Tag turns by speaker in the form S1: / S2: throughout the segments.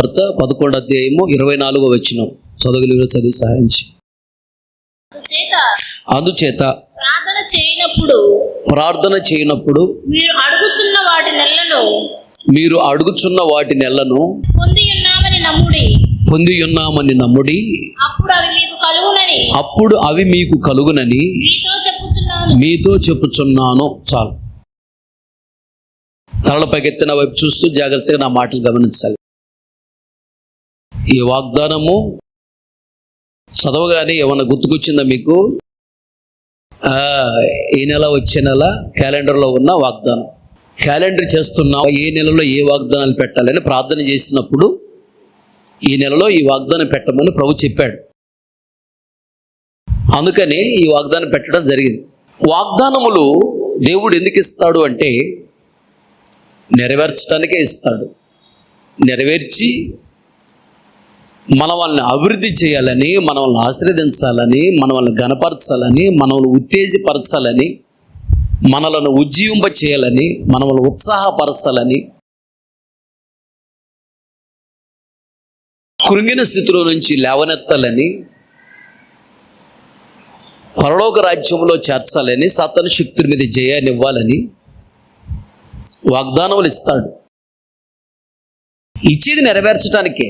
S1: 11వ అధ్యాయము 24వ వచనం చదవగలిగిన చదివి సహాయించి. అందుచేత ప్రార్థన చేయనప్పుడు మీరు అడుగుచున్న వాటి నెలను పొంది ఉన్నామని నమ్ముడి, అప్పుడు అవి మీకు కలుగునని మీతో చెప్పుచున్నాను. చాలు. తలపైకెత్తిన వైపు చూస్తూ జాగ్రత్తగా నా మాటలు గమనించాలి. ఈ వాగ్దానము చదవగానే ఏమన్నా గుర్తుకొచ్చిందా మీకు? ఈ నెల వచ్చే నెల క్యాలెండర్లో ఉన్న వాగ్దానం. క్యాలెండర్ చేస్తున్నా ఏ నెలలో ఏ వాగ్దానాలు పెట్టాలని ప్రార్థన చేసినప్పుడు ఈ నెలలో ఈ వాగ్దానం పెట్టమని ప్రభు చెప్పాడు. అందుకని ఈ వాగ్దానం పెట్టడం జరిగింది. వాగ్దానములు దేవుడు ఎందుకు ఇస్తాడు అంటే నెరవేర్చడానికే ఇస్తాడు. నెరవేర్చి మనల్ని అభివృద్ధి చేయాలని, మనల్ని ఆశీర్వదించాలని, మనల్ని ఘనపరచాలని, మనల్ని ఉత్తేజపరచాలని, మనలను ఉజ్జీవింప చేయాలని, మనల్ని ఉత్సాహపరచాలని, కృంగిన స్థితిలో నుంచి లేవనెత్తాలని, పరలోక రాజ్యంలో చేర్చాలని, సాతాను శక్తుల మీద జయాన్ని ఇవ్వాలని వాగ్దానములు ఇస్తాడు. ఇచ్చేది నెరవేర్చడానికే.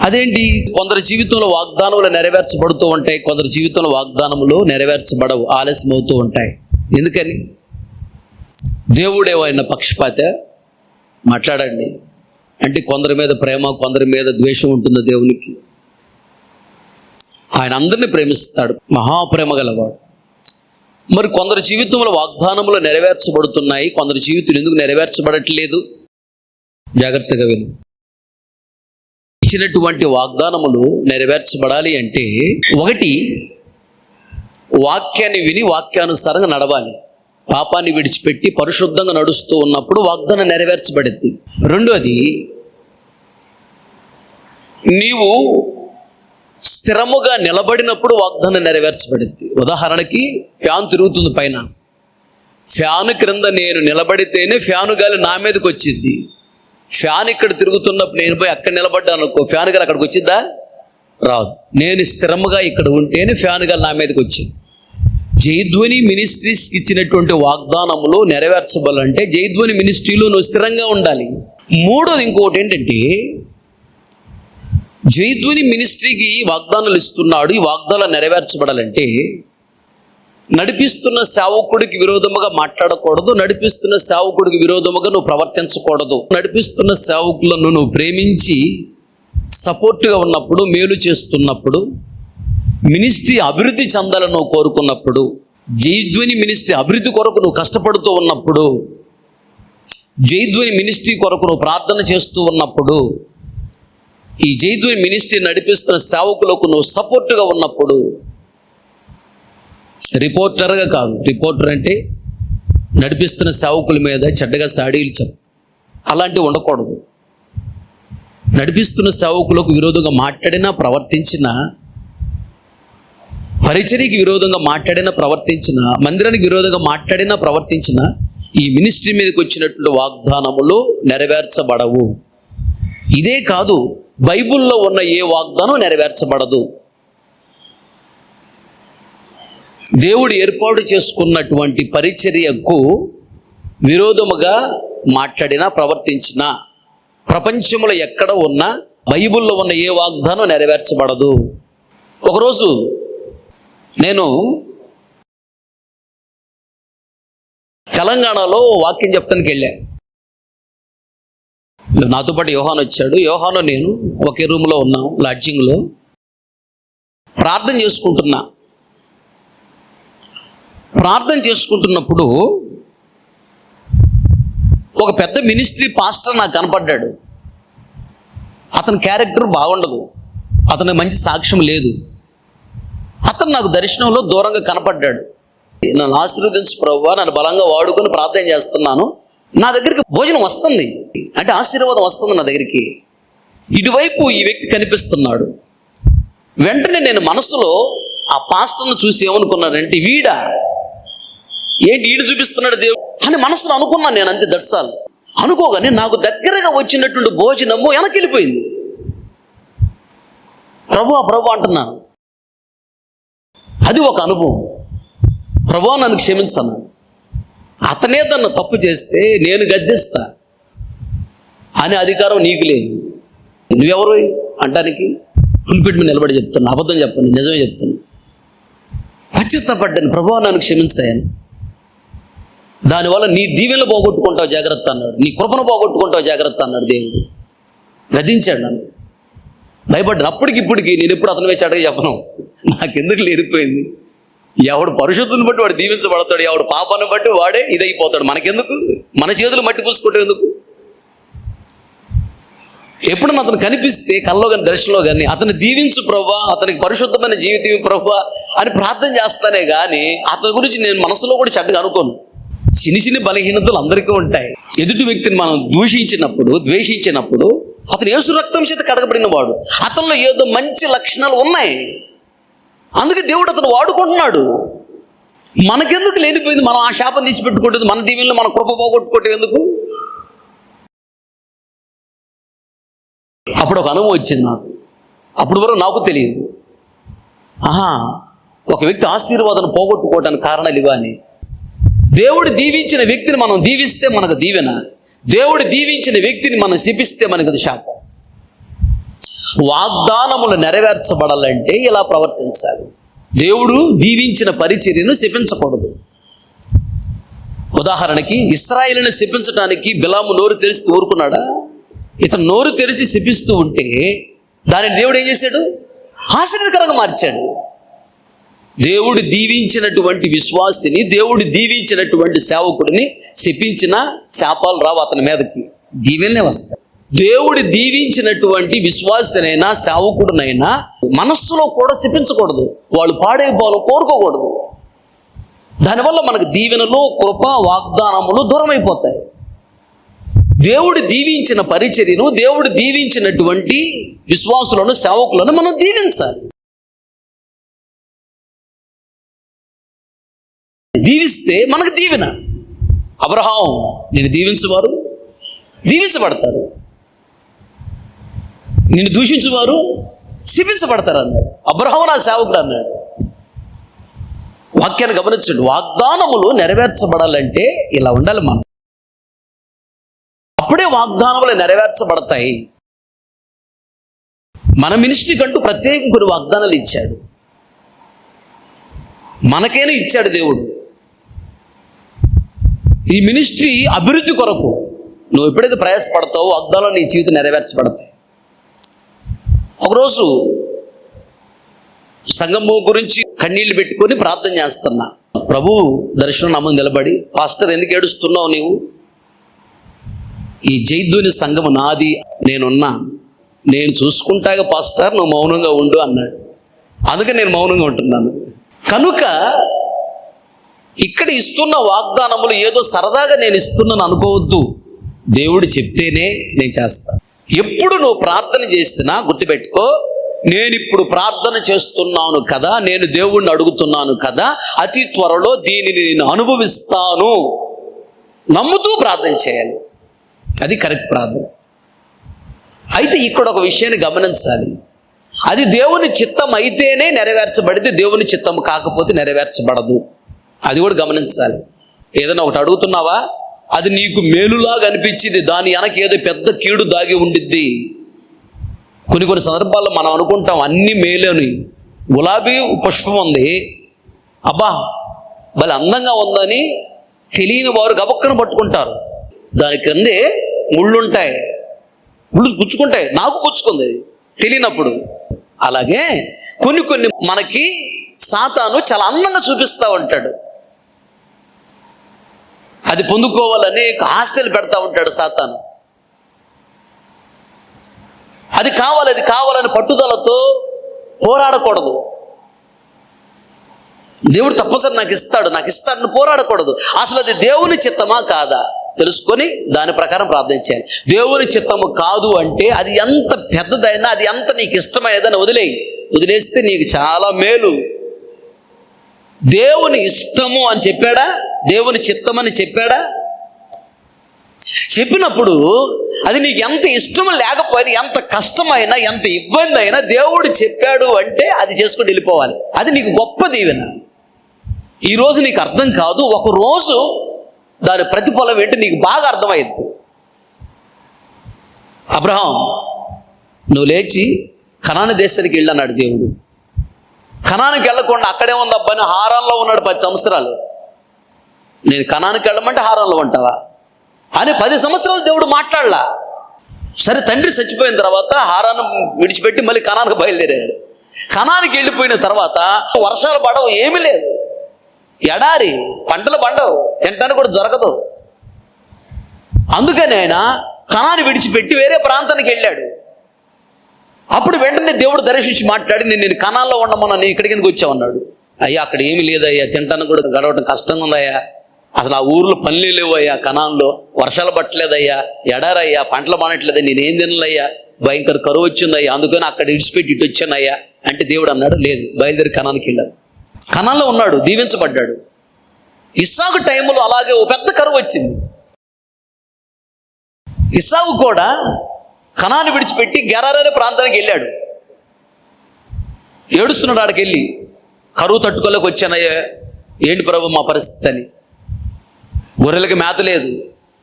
S1: అదేంటి, కొందరి జీవితంలో వాగ్దానములు నెరవేర్చబడుతూ ఉంటాయి, కొందరి జీవితంలో వాగ్దానములు నెరవేర్చబడవు, ఆలస్యం అవుతూ ఉంటాయి. ఎందుకని? దేవుడేమైనా పక్షపాత? మాట్లాడండి. అంటే కొందరి మీద ప్రేమ, కొందరి మీద ద్వేషం ఉంటుందా దేవునికి? ఆయన అందరినీ ప్రేమిస్తాడు, మహాప్రేమ గలవాడు. మరి కొందరి జీవితంలో వాగ్దానములు నెరవేర్చబడుతున్నాయి, కొందరి జీవితం ఎందుకు నెరవేర్చబడట్లేదు? జాగ్రత్తగా విను. ఇచ్చినటువంటి వాగ్దానములు నెరవేర్చబడాలి అంటే ఒకటి, వాక్యాన్ని విని వాక్యానుసారంగా నడవాలి. పాపాన్ని విడిచిపెట్టి పరిశుద్ధంగా నడుస్తూ ఉన్నప్పుడు వాగ్దానం నెరవేర్చబడింది. రెండోది, నీవు స్థిరముగా నిలబడినప్పుడు వాగ్దానం నెరవేర్చబడింది. ఉదాహరణకి ఫ్యాన్ తిరుగుతుంది పైన, ఫ్యాన్ క్రింద నేను నిలబడితేనే ఫ్యాను గాలి నా మీదకి వచ్చింది. ఫ్యాన్ ఇక్కడ తిరుగుతున్నప్పుడు నేను పోయి అక్కడ నిలబడ్డాను అనుకో, ఫ్యాన్ గాలి అక్కడికి వచ్చిద్దా? రాదు. నేను స్థిరముగా ఇక్కడ ఉంటేనే ఫ్యాన్ గాలి నా మీదకి వచ్చింది. జయధ్వని మినిస్ట్రీస్కి ఇచ్చినటువంటి వాగ్దానములు నెరవేర్చబడాలంటే జయధ్వని మినిస్ట్రీలో నువ్వు స్థిరంగా ఉండాలి. మూడోది ఇంకోటి ఏంటంటే, జయధ్వని మినిస్ట్రీకి వాగ్దానాలు ఇస్తున్నాడు. ఈ వాగ్దానాలు నెరవేర్చబడాలంటే నడిపిస్తున్న సేవకుడికి విరోధముగా మాట్లాడకూడదు, నడిపిస్తున్న సేవకుడికి విరోధముగా నువ్వు ప్రవర్తించకూడదు. నడిపిస్తున్న సేవకులను నువ్వు ప్రేమించి సపోర్ట్గా ఉన్నప్పుడు, మేలు చేస్తున్నప్పుడు, మినిస్ట్రీ అభివృద్ధి చెందాలని నువ్వు కోరుకున్నప్పుడు, జయధ్వని మినిస్ట్రీ అభివృద్ధి కొరకు నువ్వు కష్టపడుతూ ఉన్నప్పుడు, జయధ్వని మినిస్ట్రీ కొరకు నువ్వు ప్రార్థన చేస్తూ ఉన్నప్పుడు, ఈ జయధ్వని మినిస్ట్రీ నడిపిస్తున్న సేవకులకు నువ్వు సపోర్టుగా ఉన్నప్పుడు, రిపోర్టర్గా కాదు. రిపోర్టర్ అంటే నడిపిస్తున్న సేవకుల మీద చెడ్డగా సాడీలు అలాంటివి ఉండకూడదు. నడిపిస్తున్న సేవకులకు విరోధంగా మాట్లాడినా, ప్రవర్తించిన, పరిచర్యకి విరోధంగా మాట్లాడినా, ప్రవర్తించిన, మందిరానికి విరోధంగా మాట్లాడినా, ప్రవర్తించిన, ఈ మినిస్ట్రీ మీదకి వచ్చినటువంటి వాగ్దానములు నెరవేర్చబడవు. ఇదే కాదు, బైబిల్లో ఉన్న ఏ వాగ్దానం నెరవేర్చబడదు. దేవుడు ఏర్పాటు చేసుకున్నటువంటి పరిచర్యకు విరోధముగా మాట్లాడినా, ప్రవర్తించినా, ప్రపంచంలో ఎక్కడ ఉన్నా బైబిల్లో ఉన్న ఏ వాగ్దానం నెరవేర్చబడదు. ఒకరోజు నేను తెలంగాణలో వాక్యం చెప్పడానికి వెళ్ళా. నాతో పాటు యోహాను వచ్చాడు. యోహాను నేను ఒకే రూమ్లో ఉన్నాం, లాడ్జింగ్లో. ప్రార్థన చేసుకుంటున్నప్పుడు ఒక పెద్ద మినిస్ట్రీ పాస్టర్ నాకు కనపడ్డాడు. అతని క్యారెక్టర్ బాగుండదు, అతనికి మంచి సాక్ష్యం లేదు. అతను నాకు దర్శనంలో దూరంగా కనపడ్డాడు. నన్ను ఆశీర్వదించు ప్రభువా, నన్ను బలంగా వాడుకొని ప్రార్థన చేస్తున్నాను, నా దగ్గరికి భోజనం వస్తుంది అంటే ఆశీర్వాదం వస్తుంది నా దగ్గరికి. ఇటువైపు ఈ వ్యక్తి కనిపిస్తున్నాడు. వెంటనే నేను మనసులో ఆ పాస్టర్ను చూసి ఏమనుకున్నానంటే, వీడా ఏంటి ఈడు చూపిస్తున్నాడు దేవుడు అని మనసులో అనుకున్నాను నేను. అంతే, దట్సాల్. అనుకోగానే నాకు దగ్గరగా వచ్చినటువంటి భోజనము వెనక్కి వెళ్ళిపోయింది. ప్రభు అంటున్నాను. అది ఒక అనుభవం. ప్రభు నన్ను క్షమించను, అతనే తను తప్పు చేస్తే నేను గద్దిస్తా అనే అధికారం నీకు లేదు. నువ్వెవరు అంటానికి? పులిపెట్టి మీద నిలబడి చెప్తున్నా, అబద్ధం చెప్పను, నిజమే చెప్తున్నా. పశ్చాత్తపడ్డాను, ప్రభు నన్ను క్షమించాయని. దానివల్ల నీ దీవెనలు పోగొట్టుకుంటావు జాగ్రత్త అన్నాడు, నీ కృపను పోగొట్టుకుంటావు జాగ్రత్త అన్నాడు దేవుడు. గద్దించాడు నన్ను. భయపడ్డాను. అప్పటికిప్పటికి నేను ఎప్పుడు అతను వేసి అడగ చెప్పను, నాకెందుకు లేరిపోయింది. ఎవడు పరిశుద్ధుని బట్టి వాడు దీవించబడతాడు, ఎవడు పాపాన్ని బట్టి వాడే ఇదైపోతాడు. మనకెందుకు? మన చేతులు మట్టి పూసుకుంటే ఎందుకు? ఎప్పుడన్నా అతను కనిపిస్తే కల్లో కానీ దర్శనంలో కానీ అతను దీవించు ప్రభా, అతనికి పరిశుద్ధమైన జీవితం ప్రభా అని ప్రార్థన చేస్తానే కానీ అతని గురించి నేను మనసులో కూడా చెడ్డగా అనుకోను. చిన్న బలహీనతలు అందరికీ ఉంటాయి. ఎదుటి వ్యక్తిని మనం ద్వేషించినప్పుడు అతను యేసు రక్తం చేత కడగబడిన వాడు, అతనిలో ఏదో మంచి లక్షణాలు ఉన్నాయి, అందుకే దేవుడు అతను వాడుకుంటున్నాడు. మనకెందుకు లేనిపోయింది? మనం ఆ శాపం తీసిపెట్టుకుంటుంది, మన దీవెనలో మన కృప పోగొట్టుకోవటం ఎందుకు? అప్పుడు ఒక అనుభవం వచ్చింది నాకు. అప్పుడు వరకు నాకు తెలియదు. ఒక వ్యక్తి ఆశీర్వాదాన్ని పోగొట్టుకోవడానికి కారణాలు ఇవా అని. దేవుడు దీవించిన వ్యక్తిని మనం దీవిస్తే మనకు దీవెన, దేవుడు దీవించిన వ్యక్తిని మనం శపిస్తే మనకు అది శాపం. వాగ్దానములు నెరవేర్చబడాలంటే ఇలా ప్రవర్తించాలి. దేవుడు దీవించిన పరిచర్యను శపించకూడదు. ఉదాహరణకి ఇశ్రాయేలుని శపించడానికి బిలాము నోరు తెరిచి ఊరుకున్నాడా? ఇతను నోరు తెరిచి శపిస్తూ ఉంటే దానిని దేవుడు ఏం చేశాడు? ఆశీర్వాదకరంగా మార్చాడు. దేవుడు దీవించినటువంటి విశ్వాసిని, దేవుడు దీవించినటువంటి సేవకుడిని శపించిన శాపాలు రావు అతని మీదకి, దీవెనలే వస్తాయి. దేవుడు దీవించినటువంటి విశ్వాసినైనా సేవకుడినైనా మనస్సులో కూడా శపించకూడదు, వాళ్ళు పాడైపోవాలో కోరుకోకూడదు. దానివల్ల మనకు దీవెనలు, కృప, వాగ్దానములు దూరమైపోతాయి. దేవుడు దీవించిన పరిచర్యను, దేవుడు దీవించినటువంటి విశ్వాసులను, సేవకులను మనం దీవించాలి. దీవిస్తే మనకు దీవెన. అబ్రహాం నిన్ను దీవించువారు దీవించబడతారు, నిన్ను దూషించువారు శపించబడతారు అన్నాడు. అబ్రహాం నా సేవకుడు అన్నాడు. వాక్యాన్ని గమనించండి. వాగ్దానములు నెరవేర్చబడాలంటే ఇలా ఉండాలి మనం, అప్పుడే వాగ్దానములు నెరవేర్చబడతాయి. మన మినిస్ట్రీ కంటూ ప్రత్యేక కొన్ని వాగ్దానాలు ఇచ్చాడు, మనకైనా ఇచ్చాడు దేవుడు. ఈ మినిస్ట్రీ అభివృద్ధి కొరకు నువ్వు ఎప్పుడైతే ప్రయాసపడతావో వాగ్దానాలు నీ జీవితం నెరవేర్చబడతాయి. ఒకరోజు సంఘము గురించి కన్నీళ్లు పెట్టుకొని ప్రార్థన చేస్తున్నా. ప్రభు దర్శనం నామం నిలబడి, పాస్టర్ ఎందుకు ఏడుస్తున్నావు నీవు? ఈ జైద్దుని సంఘము నాది, నేనున్నా, నేను చూసుకుంటాగా పాస్టర్, నువ్వు మౌనంగా ఉండు అన్నాడు. అందుకే నేను మౌనంగా ఉంటున్నాను. కనుక ఇక్కడ ఇస్తున్న వాగ్దానములు ఏదో సరదాగా నేను ఇస్తున్నాను అనుకోవద్దు. దేవుడు చెప్తేనే నేను చేస్తాను. ఎప్పుడు నువ్వు ప్రార్థన చేసినా గుర్తుపెట్టుకో, నేను ఇప్పుడు ప్రార్థన చేస్తున్నాను కదా, నేను దేవుణ్ణి అడుగుతున్నాను కదా, అతి త్వరలో దీనిని నేను అనుభవిస్తాను నమ్ముతూ ప్రార్థన చేయాలి. అది కరెక్ట్ ప్రార్థన. అయితే ఇక్కడ ఒక విషయాన్ని గమనించాలి. అది దేవుని చిత్తం అయితేనే నెరవేర్చబడితే, దేవుని చిత్తం కాకపోతే నెరవేర్చబడదు. అది కూడా గమనించాలి. ఏదైనా ఒకటి అడుగుతున్నావా, అది నీకు మేలులాగా అనిపించింది, దాని వెనక ఏదో పెద్ద కీడు దాగి ఉండిద్ది. కొన్ని సందర్భాల్లో మనం అనుకుంటాం అన్ని మేలేని. గులాబీ పుష్పం ఉంది, అబ్బా భలే అందంగా ఉందని తెలియని వారు గబక్కన పట్టుకుంటారు. దాని కిందే ముళ్ళుంటాయి, ముళ్ళు గుచ్చుకుంటాయి. నాకు గుచ్చుకుంది తెలియనప్పుడు. అలాగే కొన్ని మనకి సాతాను చాలా అందంగా చూపిస్తూ ఉంటాడు. అది పొందుకోవాలని ఆశలు పెడతా ఉంటాడు సాతాను. అది కావాలని పట్టుదలతో పోరాడకూడదు. దేవుడు తప్పనిసరి నాకు ఇస్తాడని పోరాడకూడదు. అసలు అది దేవుని చిత్తమా కాదా తెలుసుకొని దాని ప్రకారం ప్రార్థన చేయాలి. దేవుని చిత్తము కాదు అంటే అది ఎంత పెద్దదైనా, అది ఎంత నీకు ఇష్టమైనదని వదిలేస్తే నీకు చాలా మేలు. దేవుని ఇష్టము అని చెప్పాడా? దేవుని చిత్తం అని చెప్పాడా? చెప్పినప్పుడు అది నీకు ఎంత ఇష్టం లేకపోయినా, ఎంత కష్టమైనా, ఎంత ఇబ్బంది అయినా దేవుడు చెప్పాడు అంటే అది చేసుకుని వెళ్ళిపోవాలి. అది నీకు గొప్ప దీవెన. ఈరోజు నీకు అర్థం కాదు, ఒక రోజు దాని ప్రతిఫలం ఏంటి నీకు బాగా అర్థమైంది. అబ్రహాం, నువ్వు లేచి కనాను దేశానికి వెళ్ళన్నాడు దేవుడు. కనానికి వెళ్ళకుండా అక్కడే ఉంది అబ్బాయి, హారాన్లో ఉన్నాడు 10 సంవత్సరాలు. నేను కనానికి వెళ్ళమంటే హారాన్లో ఉంటావా అని 10 సంవత్సరాలు దేవుడు మాట్లాడలా. సరే, తండ్రి చచ్చిపోయిన తర్వాత హారాను విడిచిపెట్టి మళ్ళీ కనానికి బయలుదేరాడు. కనానికి వెళ్ళిపోయిన తర్వాత వర్షాలు పడవు, ఏమీ లేదు, ఎడారి, పంటలు పండవు, తినడానికి కూడా దొరకదు. అందుకని ఆయన కనాను విడిచిపెట్టి వేరే ప్రాంతానికి వెళ్ళాడు. అప్పుడు వెంటనే దేవుడు దర్శించి మాట్లాడి, నేను కనాల్లో ఉండమన్నా, నేను ఇక్కడికి ఎందుకు వచ్చావన్నాడు. అయ్యా, అక్కడ ఏమీ లేదయ్యా, తినడానికి కూడా గడవటం కష్టంగా ఉందయ్యా, అసలు ఆ ఊర్లో పనులు లేవయ్యా, కనాన్లో వర్షాలు పట్టలేదయ్యా, ఎడారయ్యా, పంటలు పండట్లేదయ్యా, నేనేం తినలయ్యా, భయంకర కరువు వచ్చిందయ్యా, అందుకని అక్కడ విడిచిపెట్టి ఇటు వచ్చానయ్యా అంటే దేవుడు అన్నాడు, లేదు, బయలుదేరి కనానికి వెళ్ళాడు. కనాన్లో ఉన్నాడు, దీవించబడ్డాడు. ఇస్సాకు టైంలో అలాగే ఓ పెద్ద కరువు వచ్చింది. ఇస్సాకు కూడా కనాను విడిచిపెట్టి గెరార్ అనే ప్రాంతానికి వెళ్ళాడు. ఏడుస్తున్నాడు ఆడికి వెళ్ళి, కరువు తట్టుకోలేక వచ్చానయ్యా, ఏంటి ప్రభు మా పరిస్థితి అని. గొర్రెలకి మేత లేదు,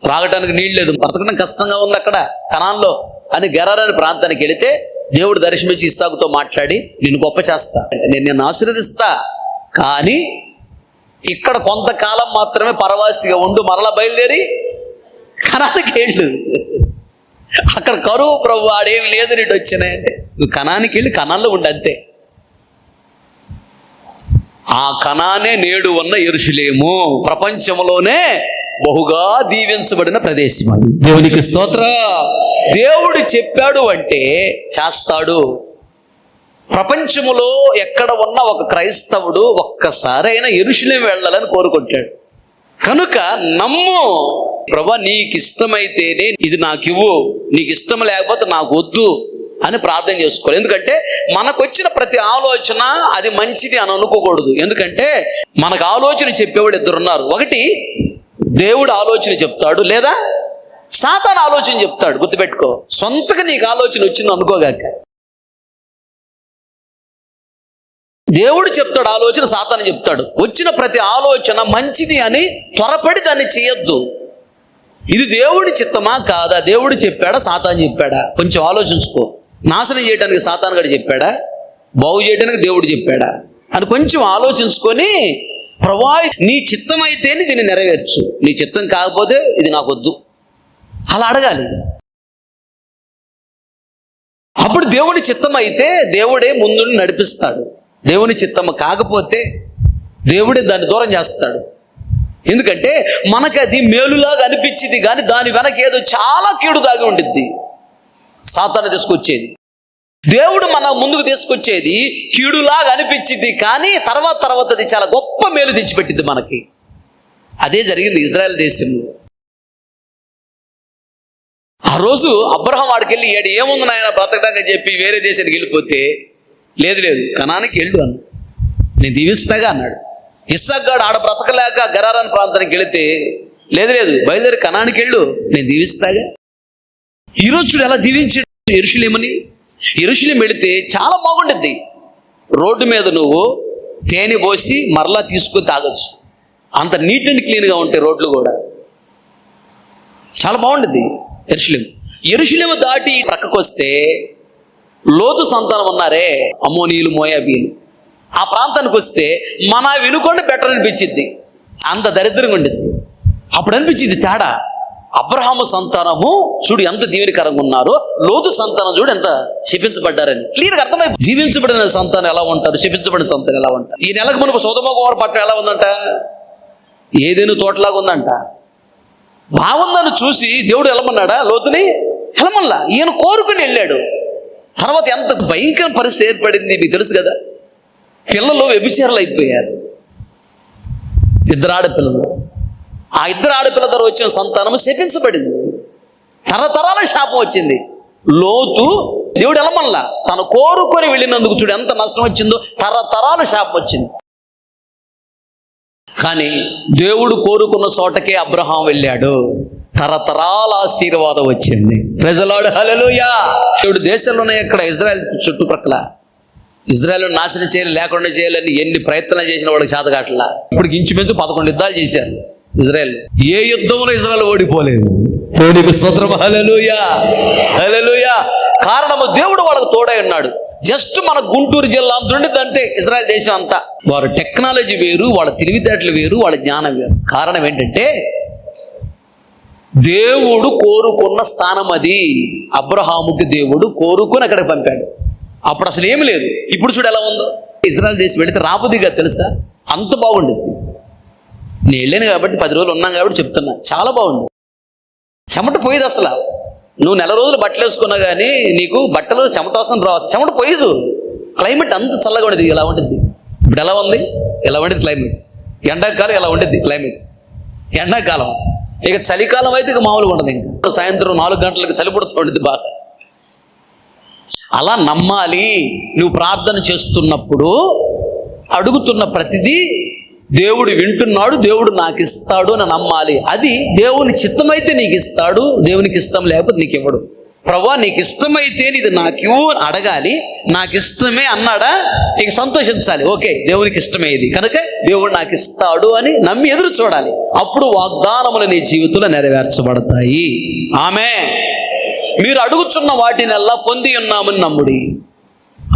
S1: త్రాగటానికి నీళ్ళు లేదు, బ్రతకడం కష్టంగా ఉంది అక్కడ కనాన్లో అని గెరార్ అనే ప్రాంతానికి వెళితే దేవుడు దర్శనమిచ్చి ఇస్సాకుతో మాట్లాడి, నిన్ను గొప్ప చేస్తా, నేను నిన్ను ఆశీర్వదిస్తా, కానీ ఇక్కడ కొంతకాలం మాత్రమే పరవాసిగా ఉండు, మరలా బయలుదేరి కనానికి వెళ్ళు, అక్కడ కరువు ప్రభు, ఆడేమి లేదు, నీటి వచ్చినాయంటే నువ్వు కనానికి వెళ్ళి కనాల్లో ఉండి అంతే. ఆ కనానే నేడు ఉన్న యెరూషలేము, ప్రపంచంలోనే బహుగా దీవించబడిన ప్రదేశం అది. దేవునికి స్తోత్ర. దేవుడు చెప్పాడు అంటే చేస్తాడు. ప్రపంచములో ఎక్కడ ఉన్న ఒక క్రైస్తవుడు ఒక్కసారైనా యెరూషలేము వెళ్ళాలని కోరుకుంటాడు. కనుక నమ్ము, ప్రభా నీకు ఇష్టమైతేనే ఇది నాకు ఇవ్వు, నీకు ఇష్టం లేకపోతే నాకు వద్దు అని ప్రార్థన చేసుకోవాలి. ఎందుకంటే మనకు వచ్చిన ప్రతి ఆలోచన అది మంచిది అని అనుకోకూడదు. ఎందుకంటే మనకు ఆలోచన చెప్పేవాడు 2 ఉన్నారు. ఒకటి దేవుడు ఆలోచన చెప్తాడు, లేదా సాతాను ఆలోచన చెప్తాడు. గుర్తుపెట్టుకో, సొంతగా నీకు ఆలోచన వచ్చింది అనుకోగాక. దేవుడు చెప్తాడు ఆలోచన, సాతాను చెప్తాడు. వచ్చిన ప్రతి ఆలోచన మంచిది అని త్వరపడి దాన్ని చేయొద్దు. ఇది దేవుడి చిత్తమా కాదా, దేవుడు చెప్పాడా, సాతాను చెప్పాడా, కొంచెం ఆలోచించుకో. నాశనం చేయడానికి సాతాను గడు చెప్పాడా, బాగు చేయడానికి దేవుడు చెప్పాడా అని కొంచెం ఆలోచించుకొని, ప్రభువా నీ చిత్తం అయితేనే దీన్ని నెరవేర్చు, నీ చిత్తం కాకపోతే ఇది నాకు వద్దు అలా అడగాలి. అప్పుడు దేవుని చిత్తం అయితే దేవుడే ముందుండి నడిపిస్తాడు. దేవుని చిత్తము కాకపోతే దేవుడే దాన్ని దూరం చేస్తాడు. ఎందుకంటే మనకు అది మేలులాగా అనిపించింది, కానీ దాని వెనక ఏదో చాలా కీడు దాగి ఉండిద్ది. సాతాను తీసుకొచ్చేది, దేవుడు మన ముందుకు తీసుకొచ్చేది కీడులాగా అనిపించింది, కానీ తర్వాత అది చాలా గొప్ప మేలు తెచ్చిపెట్టింది మనకి. అదే జరిగింది ఇజ్రాయెల్ దేశంలో. ఆ రోజు అబ్రహాం వాడికి వెళ్ళి, ఏముంది నాయన బ్రతకడానికి చెప్పి వేరే దేశానికి వెళ్ళిపోతే, లేదు కనానికి వెళ్ళు అన్న, నేను దీవిస్తాగా అన్నాడు. ఇస్సాకు గాడు ఆడ బ్రతకలేక గెరారాన్ ప్రాంతానికి వెళితే, లేదు బయలుదేరి కనానికి వెళ్ళు, నేను దీవిస్తాగా. ఈరోజు చూడు ఎలా దీవించాడు యెరూషలేముని. యెరూషలేము వెళితే చాలా బాగుంటుంది. రోడ్డు మీద నువ్వు తేనె పోసి మరలా తీసుకొని తాగొచ్చు, అంత నీట్ అండ్ క్లీన్గా ఉంటాయి రోడ్లు కూడా, చాలా బాగుంటుంది యెరూషలేము. యెరూషలేము దాటి ప్రక్కకు వస్తే లోతు సంతానం ఉన్నారే, అమ్మోనీయులు, మోయాబీలు, ఆ ప్రాంతానికి వస్తే మన వినుకొండ బెటర్ అనిపించింది, అంత దరిద్రంగా ఉండింది. అప్పుడు అనిపించింది తేడా. అబ్రహాము సంతానము చూడు ఎంత దీవెనకరంగా ఉన్నారో, లోతు సంతానం చూడు ఎంత శపించబడ్డారని క్లియర్గా అర్థమైంది. జీవించబడిన సంతానం ఎలా ఉంటారు, శపించబడిన సంతానం ఎలా ఉంటారు. ఈ నెలకు మనకు సొదొమ గొమొర్రా పట్టణం ఎలా ఉందంట, ఏదేను తోటలాగా ఉందంట. బాగుందని చూసి దేవుడు వెళ్ళమన్నాడా లోతుని? వెళ్ళమల్లా, ఈయన కోరుకుని వెళ్ళాడు. తర్వాత ఎంత భయంకర పరిస్థితి ఏర్పడింది మీకు తెలుసు కదా. పిల్లలు వ్యభిచారులు అయిపోయారు, 2 ఆడపిల్లలు. ఆ 2 ఆడపిల్ల ద్వారా వచ్చిన సంతానము శపించబడింది, తరతరాల శాపం వచ్చింది. లోతు దేవుడు వెళ్ళమల్లా, తను కోరుకొని వెళ్ళినందుకు చూడు ఎంత నష్టం వచ్చిందో, తరతరాల శాపం వచ్చింది. కానీ దేవుడు కోరుకున్న చోటకే అబ్రహాం వెళ్ళాడు. తరతరాల ఆశీర్వాదం వచ్చింది. ప్రైజ్ ది లార్డ్, హల్లెలూయా. ఇప్పుడు దేశంలో ఉన్నాయి అక్కడ ఇజ్రాయెల్ చుట్టుపక్కల, ఇజ్రాయెల్ నాశనం చేయాలి, లేకుండా చేయాలని ఎన్ని ప్రయత్నాలు చేసిన వాళ్ళకి చేత కావట్లా. ఇప్పుడు ఇంచుమించు 11 యుద్ధాలు చేశారు ఇజ్రాయెల్. ఏ యుద్ధంలో ఇజ్రాయెల్ ఓడిపోలేదు. దేవునికి స్తోత్రం, హల్లెలూయా, హల్లెలూయా. కారణము దేవుడు వాళ్ళకు తోడై ఉన్నాడు. జస్ట్ మన గుంటూరు జిల్లా అంతుండేది అంతే ఇజ్రాయెల్ దేశం అంతా. వారు టెక్నాలజీ వేరు, వాళ్ళ తెలివితేటలు వేరు, వాళ్ళ జ్ఞానం వేరు. కారణం ఏంటంటే దేవుడు కోరుకున్న స్థానం అది. అబ్రహాముకి దేవుడు కోరుకుని అక్కడికి పంపాడు. అప్పుడు అసలు ఏమి లేదు. ఇప్పుడు చూడు ఎలా ఉందో. ఇజ్రాయెల్ దేశం వెళితే రాబుద్దిగా తెలుసా, అంత బాగుండేది. నేను వెళ్ళాను కాబట్టి 10 రోజులు ఉన్నాం కాబట్టి చెప్తున్నా, చాలా బాగుంది. చెమట పోయేది అసలు. నువ్వు నెల రోజులు బట్టలు వేసుకున్నా కానీ నీకు బట్టలు చెమట అవసరం రావచ్చు, చెమట పోయేదు. క్లైమేట్ అంత చల్లగా ఉండేది. ఎలా ఉంటుంది ఇప్పుడు, ఎలా ఉంది, ఎలా ఉండేది క్లైమేట్. ఎండాకాలం ఎలా ఉండేది క్లైమేట్, ఎండాకాలం. ఇక చలికాలం అయితే ఇక మామూలుగా ఉండదు. ఇంకా సాయంత్రం 4 గంటలకు చలి పుడుతూ ఉండేది బాగా. అలా నమ్మాలి. నువ్వు ప్రార్థన చేస్తున్నప్పుడు అడుగుతున్న ప్రతిదీ దేవుడు వింటున్నాడు, దేవుడు నాకు ఇస్తాడు అని నమ్మాలి. అది దేవుని చిత్తమైతే నీకు ఇస్తాడు, దేవునికి ఇష్టం లేకపోతే నీకు ఇవ్వడు. ప్రభువా నీకు ఇష్టమైతే ఇది నాకు ఇవ్వు అడగాలి. నాకు ఇష్టమే అన్నాడా, నీకు సంతోషించాలి. ఓకే, దేవునికి ఇష్టమే ఇది కనుక దేవుడు నాకు ఇస్తాడు అని నమ్మి ఎదురు చూడాలి. అప్పుడు వాగ్దానములు నీ జీవితంలో నెరవేర్చబడతాయి. ఆమేన్. మీరు అడుగుచున్న వాటినల్లా పొంది ఉన్నామని నమ్ముడి,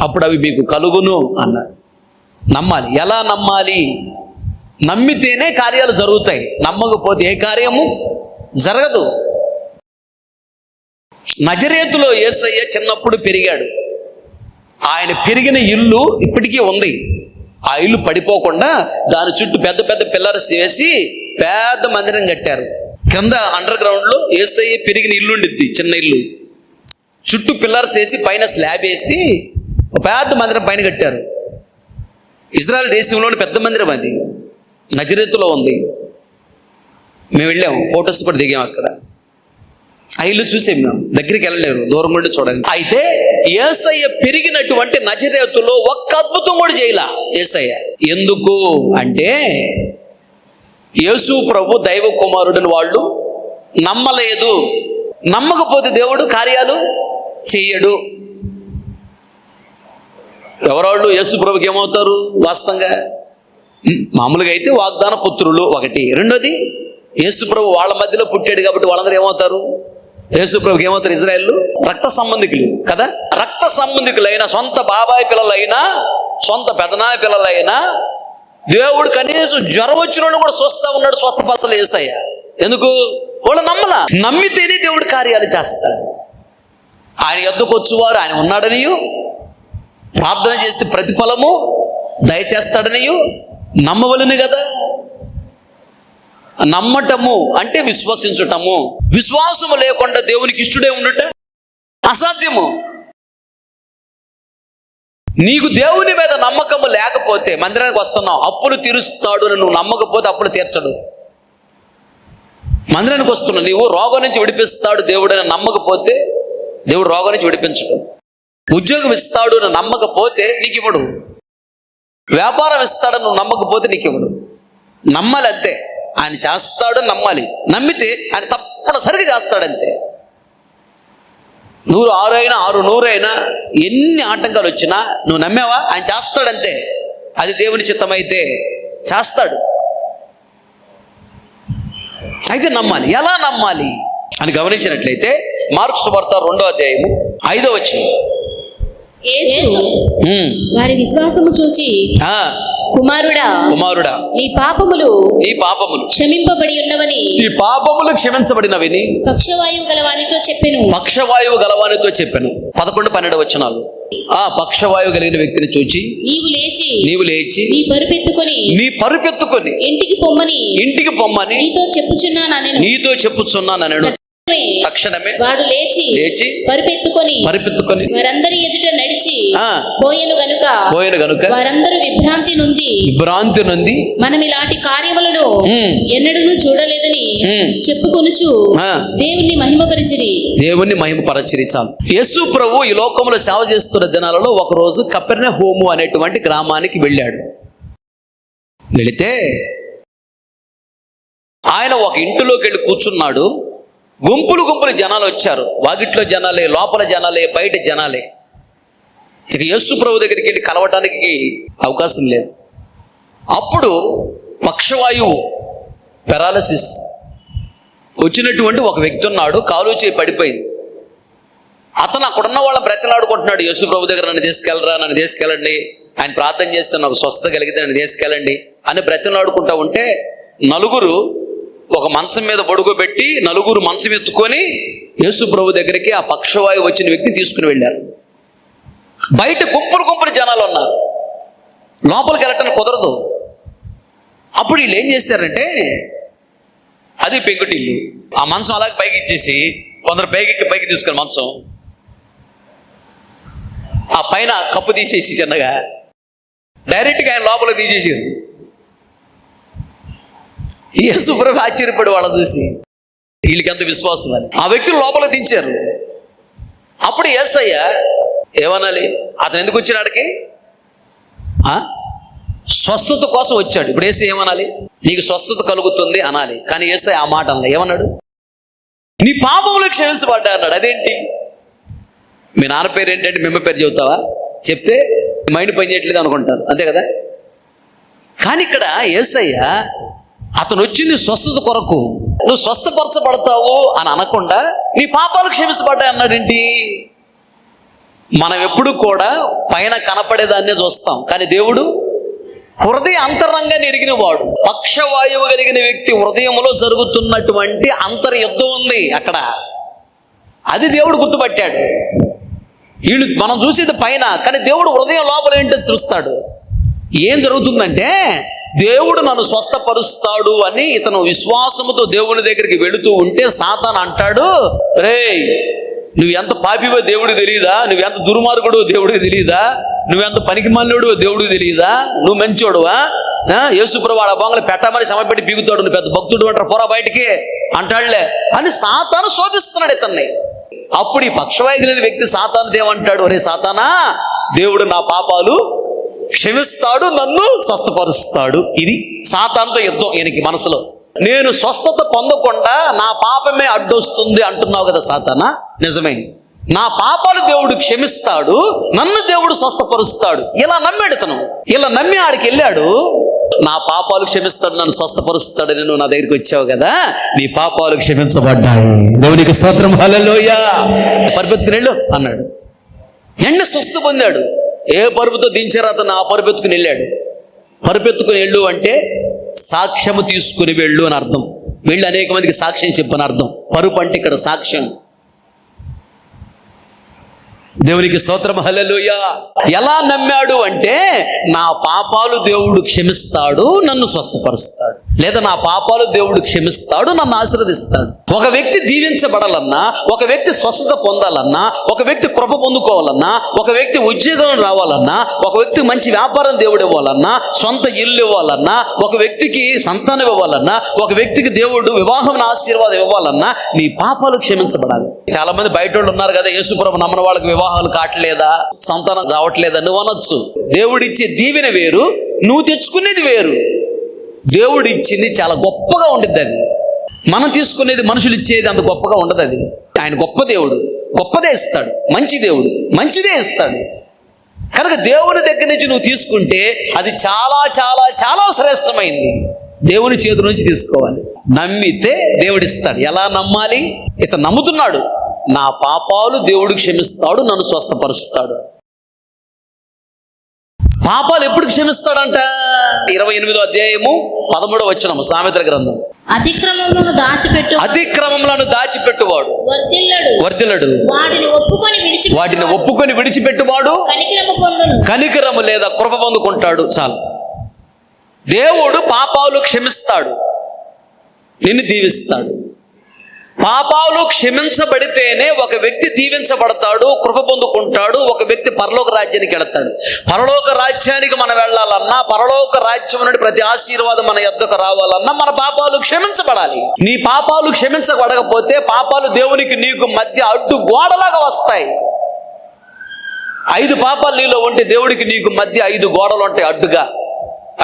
S1: అప్పుడు అవి మీకు కలుగును అన్నాడు. నమ్మాలి. ఎలా నమ్మాలి? నమ్మితేనే కార్యాలు జరుగుతాయి, నమ్మకపోతే ఏ కార్యము జరగదు. నజరేతులో యేసయ్య చిన్నప్పుడు పెరిగాడు. ఆయన పెరిగిన ఇల్లు ఇప్పటికీ ఉంది. ఆ ఇల్లు పడిపోకుండా దాని చుట్టూ పెద్ద పెద్ద పిల్లర్స్ వేసి పెద్ద మందిరం కట్టారు. కింద అండర్ గ్రౌండ్ లో యేసయ్య పెరిగిన ఇల్లు ఉండిద్ది, చిన్న ఇల్లు. చుట్టూ పిల్లర్స్ వేసి పైన స్లాబ్ వేసి పెద్ద మందిరం పైన కట్టారు. ఇజ్రాయెల్ దేశంలోని పెద్ద మందిరం అది, నజరేతులో ఉంది. మేము వెళ్ళాము, ఫొటోస్ కూడా దిగాము అక్కడ. ఆ ఇల్లు చూసాం. మేము దగ్గరికి వెళ్ళలేరు, దూరం నుండి చూడండి. అయితే యేసయ్య పెరిగినటువంటి నజరేతులో ఒక్క అద్భుతం కూడా చేయలా యేసయ్య. ఎందుకు అంటే యేసు ప్రభు దైవ కుమారుడిని వాళ్ళు నమ్మలేదు. నమ్మకపోతే దేవుడు కార్యాలు చెయ్యడు. ఎవరాళ్ళు యేసు ప్రభుకి ఏమవుతారు వాస్తవంగా? మామూలుగా అయితే వాగ్దాన పుత్రులు ఒకటి. రెండోది యేసు ప్రభు వాళ్ళ మధ్యలో పుట్టాడు కాబట్టి వాళ్ళందరూ ఏమవుతారు? యేసు ప్రభుకి ఏమవుతారు? ఇజ్రాయేల్ రక్త సంబంధికులు కదా. రక్త సంబంధికులైన సొంత బాబాయ్ పిల్లలైనా సొంత పెదనాయ పిల్లలైనా దేవుడు కనీసం జ్వరం వచ్చిన కూడా స్వస్థ ఉన్నాడు, స్వస్థపరచలు యేసయ్య. ఎందుకు? వాళ్ళు నమ్మలా. నమ్మితేనే దేవుడు కార్యాలు చేస్తాడు. ఆయన యొద్దకు వచ్చువారు ఆయన ఉన్నాడనియు, ప్రార్థన చేస్తే ప్రతిఫలము దయచేస్తాడనియు నమ్మవలను కదా. నమ్మటము అంటే విశ్వసించటము. విశ్వాసము లేకుండా దేవునికి ఇష్టడే ఉండుట అసాధ్యము. నీకు దేవుని మీద నమ్మకము లేకపోతే మందిరానికి వస్తున్నావు, అప్పులు తీరుస్తాడు అని నువ్వు నమ్మకపోతే అప్పులు తీర్చడు. మందిరానికి వస్తున్నావు, నీవు రోగం నుంచి విడిపిస్తాడు దేవుడు అని నమ్మకపోతే దేవుడు రోగం నుంచి విడిపించడు. ఉద్యోగం ఇస్తాడు అని నమ్మకపోతే నీకు ఇవ్వడు. వ్యాపారం ఇస్తాడని నువ్వు నమ్మకపోతే నీకు ఇవ్వడు. నమ్మాలి అంతే. ఆయన చేస్తాడు నమ్మాలి. నమ్మితే ఆయన తప్పనిసరిగా చేస్తాడంతే. 100 6 అయినా 6 100 అయినా ఎన్ని ఆటంకాలు వచ్చినా నువ్వు నమ్మావా, ఆయన చేస్తాడంతే. అది దేవుని చిత్తమైతే చేస్తాడు. అయితే నమ్మాలి. ఎలా నమ్మాలి అని గమనించినట్లయితే మార్కు సువార్త 2వ అధ్యాయము 5వ వచనం.
S2: యేసు వారి విశ్వాసము చూచి కుమారుడా నీ పాపములు క్షమింపబడి ఉన్నవని,
S1: ఈ పాపములు క్షమించబడినవని
S2: పక్షవాయువు గలవానితో చెప్పెను.
S1: 11, 12 వచనాలు. ఆ పక్షవాయువు కలిగిన వ్యక్తిని చూచి నీవు లేచి నీ పరుపెత్తుకొని ఇంటికి పొమ్మని నీతో చెప్పుచున్నానెను. తక్షణమే వాడు లేచి పరిపెత్తుకొని వారందరి ఎదుట నడిచి పోయెను గనుక వారందరూ విభ్రాంతి నొంది మనం ఇలాంటి కార్యములను ఎన్నడూ చూడలేదని చెప్పుకొనుచు దేవుణ్ణి మహిమపరచిరి. చాలు. యేసు ప్రభు ఈ లోకంలో సేవ చేస్తున్న దినాలలో ఒక రోజు కపెర్నహూము అనేటువంటి గ్రామానికి వెళ్ళాడు. వెళితే ఆయన ఒక ఇంటిలోకి వెళ్ళి కూర్చున్నాడు. గుంపులు గుంపులు జనాలు వచ్చారు. వాకిట్లో జనాలే, లోపల జనాలే, బయట జనాలే. ఇక యేసు ప్రభు దగ్గరికి వెళ్ళి కలవటానికి అవకాశం లేదు. అప్పుడు పక్షవాయువు, పెరాలసిస్ వచ్చినటువంటి ఒక వ్యక్తి ఉన్నాడు. కాలు చేయి పడిపోయింది. అతను అక్కడున్న వాళ్ళని బ్రతిలాడుకుంటున్నాడు. యేసు ప్రభు దగ్గర నన్ను తీసుకెళ్ళరా, నన్ను తీసుకెళ్ళండి, ఆయన ప్రార్థన చేస్తే నాకు స్వస్థత కలిగితే నన్ను తీసుకెళ్ళండి అని బ్రతిలాడుకుంటా ఉంటే నలుగురు ఒక మంచం మీద పడుకోబెట్టి నలుగురు మంచం ఎత్తుకొని యేసు ప్రభు దగ్గరికి ఆ పక్షవాయువు వచ్చిన వ్యక్తిని తీసుకుని వెళ్ళారు. బయట గుంపులు గుంపులు జనాలు ఉన్నారు. లోపలికి వెళ్ళటానికి కుదరదు. అప్పుడు వీళ్ళు ఏం చేస్తారంటే, అది పెంకుటిల్లు, ఆ మంచం అలాగే పైకి ఇచ్చేసి కొందరు పైకి తీసుకుని మంచం ఆ పైన కప్పు తీసేసి చిన్నగా డైరెక్ట్గా ఆయన లోపల తీసేసారు. యేసు ప్రభు ఆశ్చర్యపడి వాళ్ళని చూసి, వీళ్ళకి ఎంత విశ్వాసం అని. ఆ వ్యక్తులు లోపల దించారు. అప్పుడు యేసయ్య ఏమనాలి, అతను ఎందుకు వచ్చినాడికి? స్వస్థత కోసం వచ్చాడు. ఇప్పుడు యేసయ్య ఏమనాలి? నీకు స్వస్థత కలుగుతుంది అనాలి. కానీ యేసయ్య ఆ మాట అన్నాడు. ఏమన్నాడు? నీ పాపములు క్షమించబడ్డా అన్నాడు. అదేంటి? మీ నాన్న పేరు ఏంటంటే మీ అమ్మ పేరు చెబుతావా? చెప్తే మైండ్ పని చేయట్లేదు అనుకుంటారు, అంతే కదా. కానీ ఇక్కడ యేసయ్య అతను వచ్చింది స్వస్థత కొరకు. నువ్వు స్వస్థపరచబడతావు అని అనకుండా నీ పాపాలు క్షమించబడ్డాయి అన్నాడేంటి? మనం ఎప్పుడు కూడా పైన కనపడేదాన్నే చూస్తాం, కానీ దేవుడు హృదయ అంతరంగాన్ని ఎరిగిన వాడు. పక్షవాయువు కలిగిన వ్యక్తి హృదయంలో జరుగుతున్నటువంటి అంతర్యుద్ధం ఉంది అక్కడ. అది దేవుడు గుర్తుపట్టాడు. వీళ్ళు మనం చూసేది పైన, కానీ దేవుడు హృదయం లోపల ఏంటో చూస్తాడు. ఏం జరుగుతుందంటే, దేవుడు నన్ను స్వస్థపరుస్తాడు అని ఇతను విశ్వాసముతో దేవుని దగ్గరికి వెళుతూ ఉంటే సాతాను అంటాడు, రేయ్ నువ్వెంత పాపివో దేవుడికి తెలియదా? నువ్వెంత దుర్మార్గుడు దేవుడికి తెలియదా? నువ్వెంత పనికిమాలినోడు దేవుడికి తెలియదా? నువ్వు మంచోడువా? యేసుప్రభు వాడు బొంగలు పెట్టమని సమపెట్టి పీగుతాడు, నువ్వు పెద్ద భక్తుడు అంటారు, పోరా బయటికి అంటాడులే అని సాతాను శోధిస్తున్నాడు ఇతన్ని. అప్పుడు ఈ పక్షవాయువు వ్యక్తి సాతాను ఏమంటాడు, ఒరే సాతానా, దేవుడు నా పాపాలు క్షమిస్తాడు, నన్ను స్వస్థపరుస్తాడు. ఇది సాతానుతో యుద్ధం ఈయనకి మనసులో. నేను స్వస్థత పొందకుండా నా పాపమే అడ్డొస్తుంది అంటున్నావు కదా సాతానా. నిజమే, నా పాపాలు దేవుడు క్షమిస్తాడు, నన్ను దేవుడు స్వస్థపరుస్తాడు. ఇలా నమ్మాడు తను. ఇలా నమ్మి ఆడికి వెళ్ళాడు. నా పాపాలు క్షమిస్తాడు, నన్ను స్వస్థపరుస్తాడు. నేను నా దగ్గరికి వచ్చావు కదా, నీ పాపాలు క్షమించబడ్డాయి, దేవునికి స్తోత్రం, హల్లెలూయా. పరిపెత్తుకుని వెళ్ళు అన్నాడు. ఎండ స్వస్థ పొందాడు. ఏ పరుపుతో దించారు అతను ఆ పరుపెత్తుకుని వెళ్ళాడు. పరుపెత్తుకుని వెళ్ళు అంటే సాక్ష్యము తీసుకుని వెళ్ళు అని అర్థం. వెళ్ళి అనేక మందికి సాక్ష్యం చెప్పని అర్థం. పరుపు అంటే ఇక్కడ సాక్ష్యం. దేవునికి స్తోత్రం, హల్లెలూయా. ఎలా నమ్మాడు అంటే, నా పాపాలు దేవుడు క్షమిస్తాడు, నన్ను స్వస్థపరుస్తాడు, లేదా నా పాపాలు దేవుడు క్షమిస్తాడు, నన్ను ఆశీర్వదిస్తాడు. ఒక వ్యక్తి దీవించబడాలన్నా, ఒక వ్యక్తి స్వస్థత పొందాలన్నా, ఒక వ్యక్తి కృప పొందుకోవాలన్నా, ఒక వ్యక్తి ఉద్యోగం రావాలన్నా, ఒక వ్యక్తి మంచి వ్యాపారం దేవుడు ఇవ్వాలన్నా, సొంత ఇల్లు ఇవ్వాలన్నా, ఒక వ్యక్తికి సంతానం ఇవ్వాలన్నా, ఒక వ్యక్తికి దేవుడు వివాహం ఆశీర్వాదం ఇవ్వాలన్నా, నీ పాపాలు క్షమించబడాలి. చాలా మంది బయట వాళ్ళు ఉన్నారు కదా, యేసుప్రభు నమ్మని వాళ్ళకి వివాహాలు కావట్లేదా, సంతానం కావట్లేదా నువ్వు అనొచ్చు. దేవుడిచ్చే దీవెన వేరు, నువ్వు తెచ్చుకునేది వేరు. దేవుడు ఇచ్చింది చాలా గొప్పగా ఉండిద్ది. అది మనం తీసుకునేది, మనుషులు ఇచ్చేది అంత గొప్పగా ఉండదు. అది ఆయన గొప్ప దేవుడు, గొప్పదే ఇస్తాడు. మంచి దేవుడు మంచిదే ఇస్తాడు. కనుక దేవుని దగ్గర నుంచి నువ్వు తీసుకుంటే అది చాలా చాలా చాలా శ్రేష్టమైంది. దేవుని చేతి నుంచి తీసుకోవాలి. నమ్మితే దేవుడిస్తాడు. ఎలా నమ్మాలి? ఇతను నమ్ముతున్నాడు, నా పాపాలు దేవుడు క్షమిస్తాడు, నన్ను స్వస్థపరుస్తాడు. పాపాలు ఎప్పుడు క్షమిస్తాడంట? 28వ అధ్యాయము 13వ వచనం సామెతల గ్రంథం. అతిక్రమములను దాచిపెట్టువాడు వర్ధిల్లడు, వాటిని ఒప్పుకొని విడిచిపెట్టువాడు కనికరము లేదా కృప పొందుకుంటాడు. చాలు. దేవుడు పాపాలు క్షమిస్తాడు, నిన్ను దీవిస్తాడు. పాపాలు క్షమించబడితేనే ఒక వ్యక్తి దీవించబడతాడు, కృప పొందుకుంటాడు, ఒక వ్యక్తి పరలోక రాజ్యానికి వెళతాడు. పరలోక రాజ్యానికి మనం వెళ్ళాలన్నా, పరలోక రాజ్యం నుండి ప్రతి ఆశీర్వాదం మన యొద్దకు రావాలన్నా మన పాపాలు క్షమించబడాలి. నీ పాపాలు క్షమించబడకపోతే పాపాలు దేవునికి నీకు మధ్య అడ్డు గోడలాగా వస్తాయి. 5 పాపాలు నీలో ఉంటే దేవుడికి నీకు మధ్య 5 గోడలు ఉంటాయి అడ్డుగా.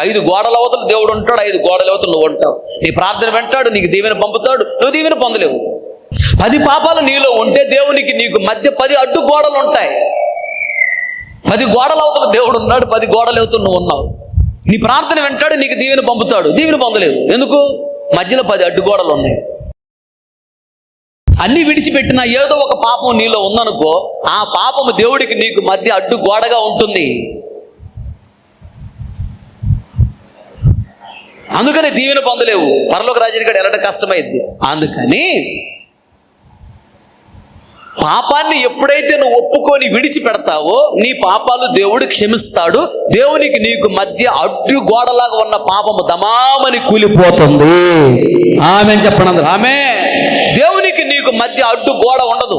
S1: 5 గోడల అవతలు దేవుడు ఉంటాడు, 5 గోడల అవతలు నువ్వు ఉంటావు. నీ ప్రార్థన వింటాడు, నీకు దీవెన పంపుతాడు, నువ్వు దీవెన పొందలేవు. 10 పాపాలు నీలో ఉంటే దేవునికి నీకు మధ్య 10 అడ్డు గోడలు ఉంటాయి. 10 గోడలు అవతల దేవుడు ఉన్నాడు, 10 గోడలు అవతల నువ్వు ఉన్నావు. నీ ప్రార్థన వింటాడు, నీకు దీవెన పంపుతాడు, దీవెన పొందలేవు. ఎందుకు? మధ్యలో 10 అడ్డుగోడలు ఉన్నాయి. అన్ని విడిచిపెట్టినా ఏదో ఒక పాపం నీలో ఉందనుకో, ఆ పాపము దేవుడికి నీకు మధ్య అడ్డు గోడగా ఉంటుంది. అందుకని దీవెన పొందలేవు, పరలోక రాజ్యానికి వెళ్ళడం కష్టమైంది. అందుకని పాపాన్ని ఎప్పుడైతే నువ్వు ఒప్పుకొని విడిచిపెడతావో నీ పాపాలు దేవుడు క్షమిస్తాడు. దేవునికి నీకు మధ్య అడ్డు గోడలాగా ఉన్న పాపము దమామని కూలిపోతుంది. ఆమె చెప్పండి. ఆమె దేవునికి నీకు మధ్య అడ్డు గోడ ఉండదు.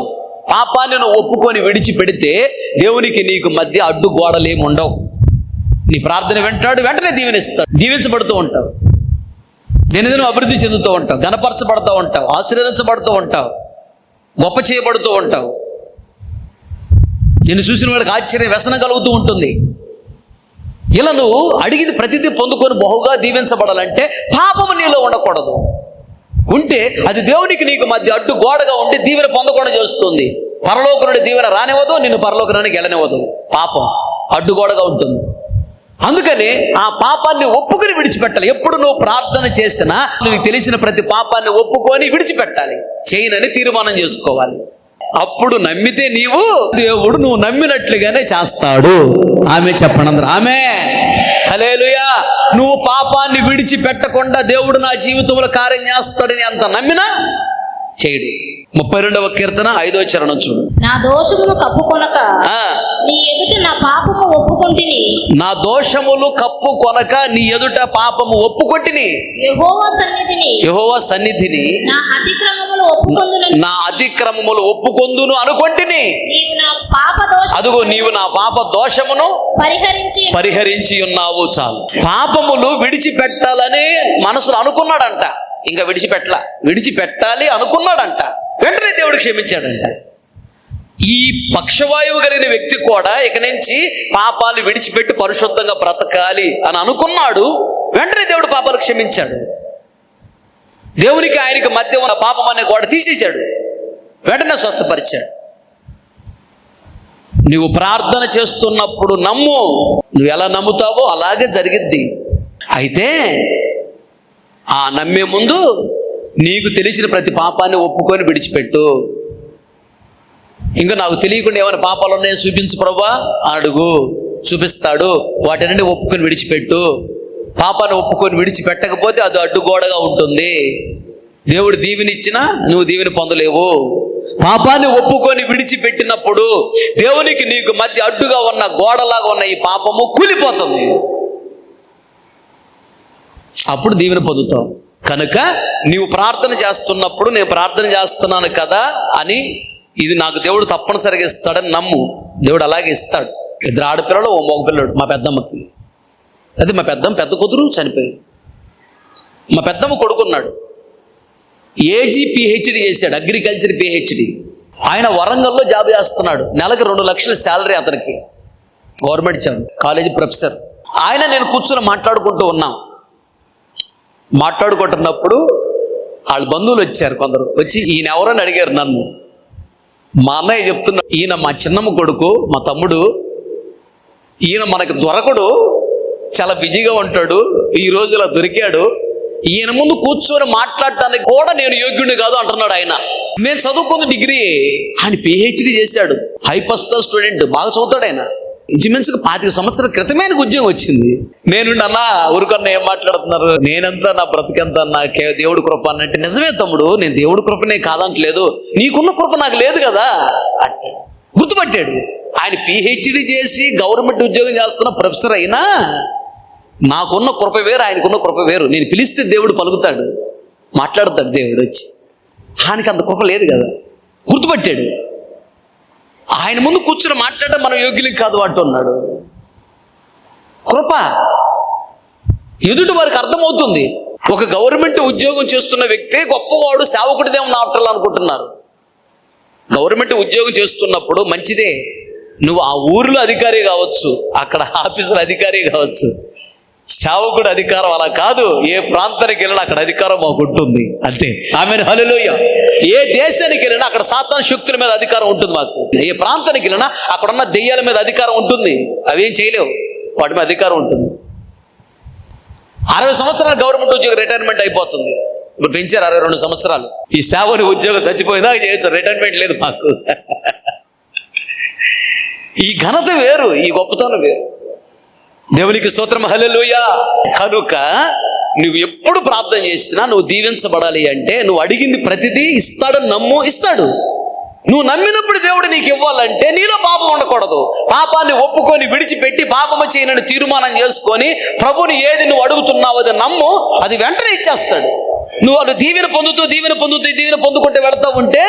S1: పాపాన్ని నువ్వు ఒప్పుకొని విడిచిపెడితే దేవునికి నీకు మధ్య అడ్డు గోడలేమి ఉండవు. నీ ప్రార్థన వింటాడు, వెంటనే దీవెనిస్తాడు, దీవించబడుతూ ఉంటావు, దినదినం అభివృద్ధి చెందుతూ ఉంటావు, గణపరచబడుతూ ఉంటావు, ఆశీర్వదించబడుతూ ఉంటావు, గొప్ప చేయబడుతూ ఉంటావు. నిన్ను చూసిన వాళ్ళకి ఆశ్చర్యం, వ్యసనం కలుగుతూ ఉంటుంది. ఇలా నువ్వు అడిగింది ప్రతిదీ పొందుకొని బహుగా దీవించబడాలంటే పాపము నీలో ఉండకూడదు. ఉంటే అది దేవునికి నీకు మధ్య అడ్డు గోడగా ఉండి దీవెన పొందకుండా చేస్తుంది. పరలోక నుండి దీవెన రానివ్వదు, నిన్ను పరలోకానికి వెళ్ళనివ్వదు. పాపం అడ్డుగోడగా ఉంటుంది. అందుకని ఆ పాపాన్ని ఒప్పుకొని విడిచిపెట్టాలి. ఎప్పుడు నువ్వు ప్రార్థన చేసినా నీకు తెలిసిన ప్రతి పాపాన్ని ఒప్పుకొని విడిచిపెట్టాలి. చేయనని తీర్మానం చేసుకోవాలి. అప్పుడు నమ్మితే నీవు దేవుడు నువ్వు నమ్మినట్లుగానే చేస్తాడు. ఆమె చెప్పండి. ఆమె హల్లెలూయా. నువ్వు పాపాన్ని విడిచిపెట్టకుండా దేవుడు నా జీవితంలో కార్యం చేస్తాడని అంత నమ్మినా చేయడు. 32వ కీర్తన 5వ చరణం చూడు.
S2: నా దోషములు కప్పుకొనక నీ ఎదుట నా పాపము ఒప్పుకొంటిని.
S1: నా దోషములు కప్పుకొనక నీ ఎదుట పాపము ఒప్పుకొంటిని. యెహోవా సన్నిధిని నా అతిక్రమములు ఒప్పుకొందును అనుకొంటిని. అదుగో నీవు నా పాప దోషమును పరిహరించి ఉన్నావు. చాలు. పాపములు విడిచిపెట్టాలని మనసులో అనుకున్నాడంట, ఇంకా విడిచిపెట్టాలి అనుకున్నాడంట, వెంటనే దేవుడు క్షమించాడంట. ఈ పక్షవాయువు కలిగిన వ్యక్తి కూడా ఇక నుంచి పాపాలు విడిచిపెట్టి పరిశుద్ధంగా బ్రతకాలి అని అనుకున్నాడు. వెంటనే దేవుడు పాపాలు క్షమించాడు. దేవునికి ఆయనకి మధ్య ఉన్న పాపం అనే గోడ తీసేశాడు, వెంటనే స్వస్థపరిచాడు. నువ్వు ప్రార్థన చేస్తున్నప్పుడు నమ్ము. నువ్వు ఎలా నమ్ముతావో అలాగే జరిగిద్ది. అయితే ఆ నమ్మే ముందు నీకు తెలిసిన ప్రతి పాపాన్ని ఒప్పుకొని విడిచిపెట్టు. ఇంకా నాకు తెలియకుండా ఏమైనా పాపాలు ఉన్నాయో చూపించు ప్రభువా అడుగు, చూపిస్తాడు. వాటిని ఒప్పుకొని విడిచిపెట్టు. పాపాన్ని ఒప్పుకొని విడిచిపెట్టకపోతే అది అడ్డుగోడగా ఉంటుంది. దేవుడు దీవెనిచ్చినా నువ్వు దీవెని పొందలేవు. పాపాన్ని ఒప్పుకొని విడిచిపెట్టినప్పుడు దేవునికి నీకు మధ్య అడ్డుగా ఉన్న గోడలాగా ఉన్న ఈ పాపము కూలిపోతుంది. అప్పుడు దీవెన పొందుతావు. కనుక నీవు ప్రార్థన చేస్తున్నప్పుడు నేను ప్రార్థన చేస్తున్నాను కదా అని ఇది నాకు దేవుడు తప్పనిసరిగా ఇస్తాడని నమ్ము. దేవుడు అలాగే ఇస్తాడు. 2 ఆడపిల్లలు, 1 మగ పిల్లడు. మా పెద్దమ్మకి అది మా పెద్ద కూతురు చనిపోయింది. మా పెద్దమ్మ కొడుకున్నాడు, ఏజీ పిహెచ్డి చేశాడు, అగ్రికల్చర్ పిహెచ్డి. ఆయన వరంగల్లో జాబ్ చేస్తున్నాడు. నెలకు 2 లక్షల శాలరీ అతనికి, గవర్నమెంట్ జాబ్, కాలేజీ ప్రొఫెసర్. ఆయన నేను కూర్చొని మాట్లాడుకుంటూ ఉన్నాం. మాట్లాడుకుంటున్నప్పుడు వాళ్ళ బంధువులు వచ్చారు. కొందరు వచ్చి ఈయన ఎవరని అడిగారు నన్ను. మా అన్నయ్య చెప్తున్నా, ఈయన మా చిన్నమ్మ కొడుకు, మా తమ్ముడు. ఈయన మనకు దొరకడు, చాలా బిజీగా ఉంటాడు, ఈ రోజు ఇలా దొరికాడు. ఈయన ముందు కూర్చొని మాట్లాడటానికి కూడా నేను యోగ్యుడిని కాదు అంటున్నాడు ఆయన. నేను చదువుకున్న డిగ్రీ, ఆయన పిహెచ్డి చేశాడు, హై ఫస్ట్ క్లాస్ స్టూడెంట్, బాగా చదువుతాడు ఆయన. ఇంచుమించుగా 25 సంవత్సరాల క్రితమే ఆయనకు ఉద్యోగం వచ్చింది. నేను అన్నా ఊరికన్నా ఏం మాట్లాడుతున్నారు, నేనంతా నా బ్రతికెంత నాకే దేవుడి కృప అన్నట్టు. నిజమే తమ్ముడు, నేను దేవుడి కృపనే కాదంటలేదు, నీకున్న కృప నాకు లేదు కదా అంటే గుర్తుపట్టాడు. ఆయన పిహెచ్డి చేసి గవర్నమెంట్ ఉద్యోగం చేస్తున్న ప్రొఫెసర్ అయినా నాకున్న కృప వేరు, ఆయనకున్న కృప వేరు. నేను పిలిస్తే దేవుడు పలుకుతాడు, మాట్లాడతాడు దేవుడు వచ్చి. ఆయనకి అంత కృప లేదు కదా, గుర్తుపట్టాడు. ఆయన ముందు కూర్చుని మాట్లాడడం మనం యోగ్యులకి కాదు అంటున్నాడు. కృప ఎదుటి వారికి అర్థమవుతుంది. ఒక గవర్నమెంట్ ఉద్యోగం చేస్తున్న వ్యక్తే గొప్పవాడు, సేవకుడిదేమో ఆఫ్టర్ అనుకుంటున్నారు. గవర్నమెంట్ ఉద్యోగం చేస్తున్నప్పుడు మంచిదే, నువ్వు ఆ ఊరిలో అధికారి కావచ్చు, అక్కడ ఆఫీసులో అధికారి కావచ్చు, సేవకుడు అధికారం అలా కాదు. ఏ ప్రాంతానికి వెళ్ళినా అక్కడ అధికారం మాకు ఉంటుంది అంతే. ఆమేన్, హల్లెలూయా. ఏ దేశానికి వెళ్ళినా అక్కడ సాతాను శక్తుల మీద అధికారం ఉంటుంది మాకు. ఏ ప్రాంతానికి వెళ్ళినా అక్కడ ఉన్న దెయ్యాల మీద అధికారం ఉంటుంది. అవేం చేయలేవు, వాటి మీద అధికారం ఉంటుంది. 60 సంవత్సరాలు గవర్నమెంట్ ఉద్యోగం రిటైర్మెంట్ అయిపోతుంది. ఇప్పుడు పెంచారు 62 సంవత్సరాలు. ఈ సేవని ఉద్యోగం చచ్చిపోయిందా చేస్తారు, రిటైర్మెంట్ లేదు మాకు. ఈ ఘనత వేరు, ఈ గొప్పతనం వేరు. దేవునికి స్తోత్రం, హల్లెలూయా. కనుక నువ్వు ఎప్పుడు ప్రార్థన చేసినా నువ్వు దీవించబడాలి అంటే నువ్వు అడిగింది ప్రతిదీ ఇస్తాడని నమ్ము, ఇస్తాడు. నువ్వు నమ్మినప్పుడు దేవుడు నీకు ఇవ్వాలంటే నీలో పాపం ఉండకూడదు. పాపాన్ని ఒప్పుకొని విడిచిపెట్టి పాపము చేయనని తీర్మానం చేసుకొని ప్రభుని ఏది నువ్వు అడుగుతున్నావు అది నమ్ము, అది వెంటనే ఇచ్చేస్తాడు. నువ్వు అది దీవెన పొందుకుంటే వెళ్తా ఉంటే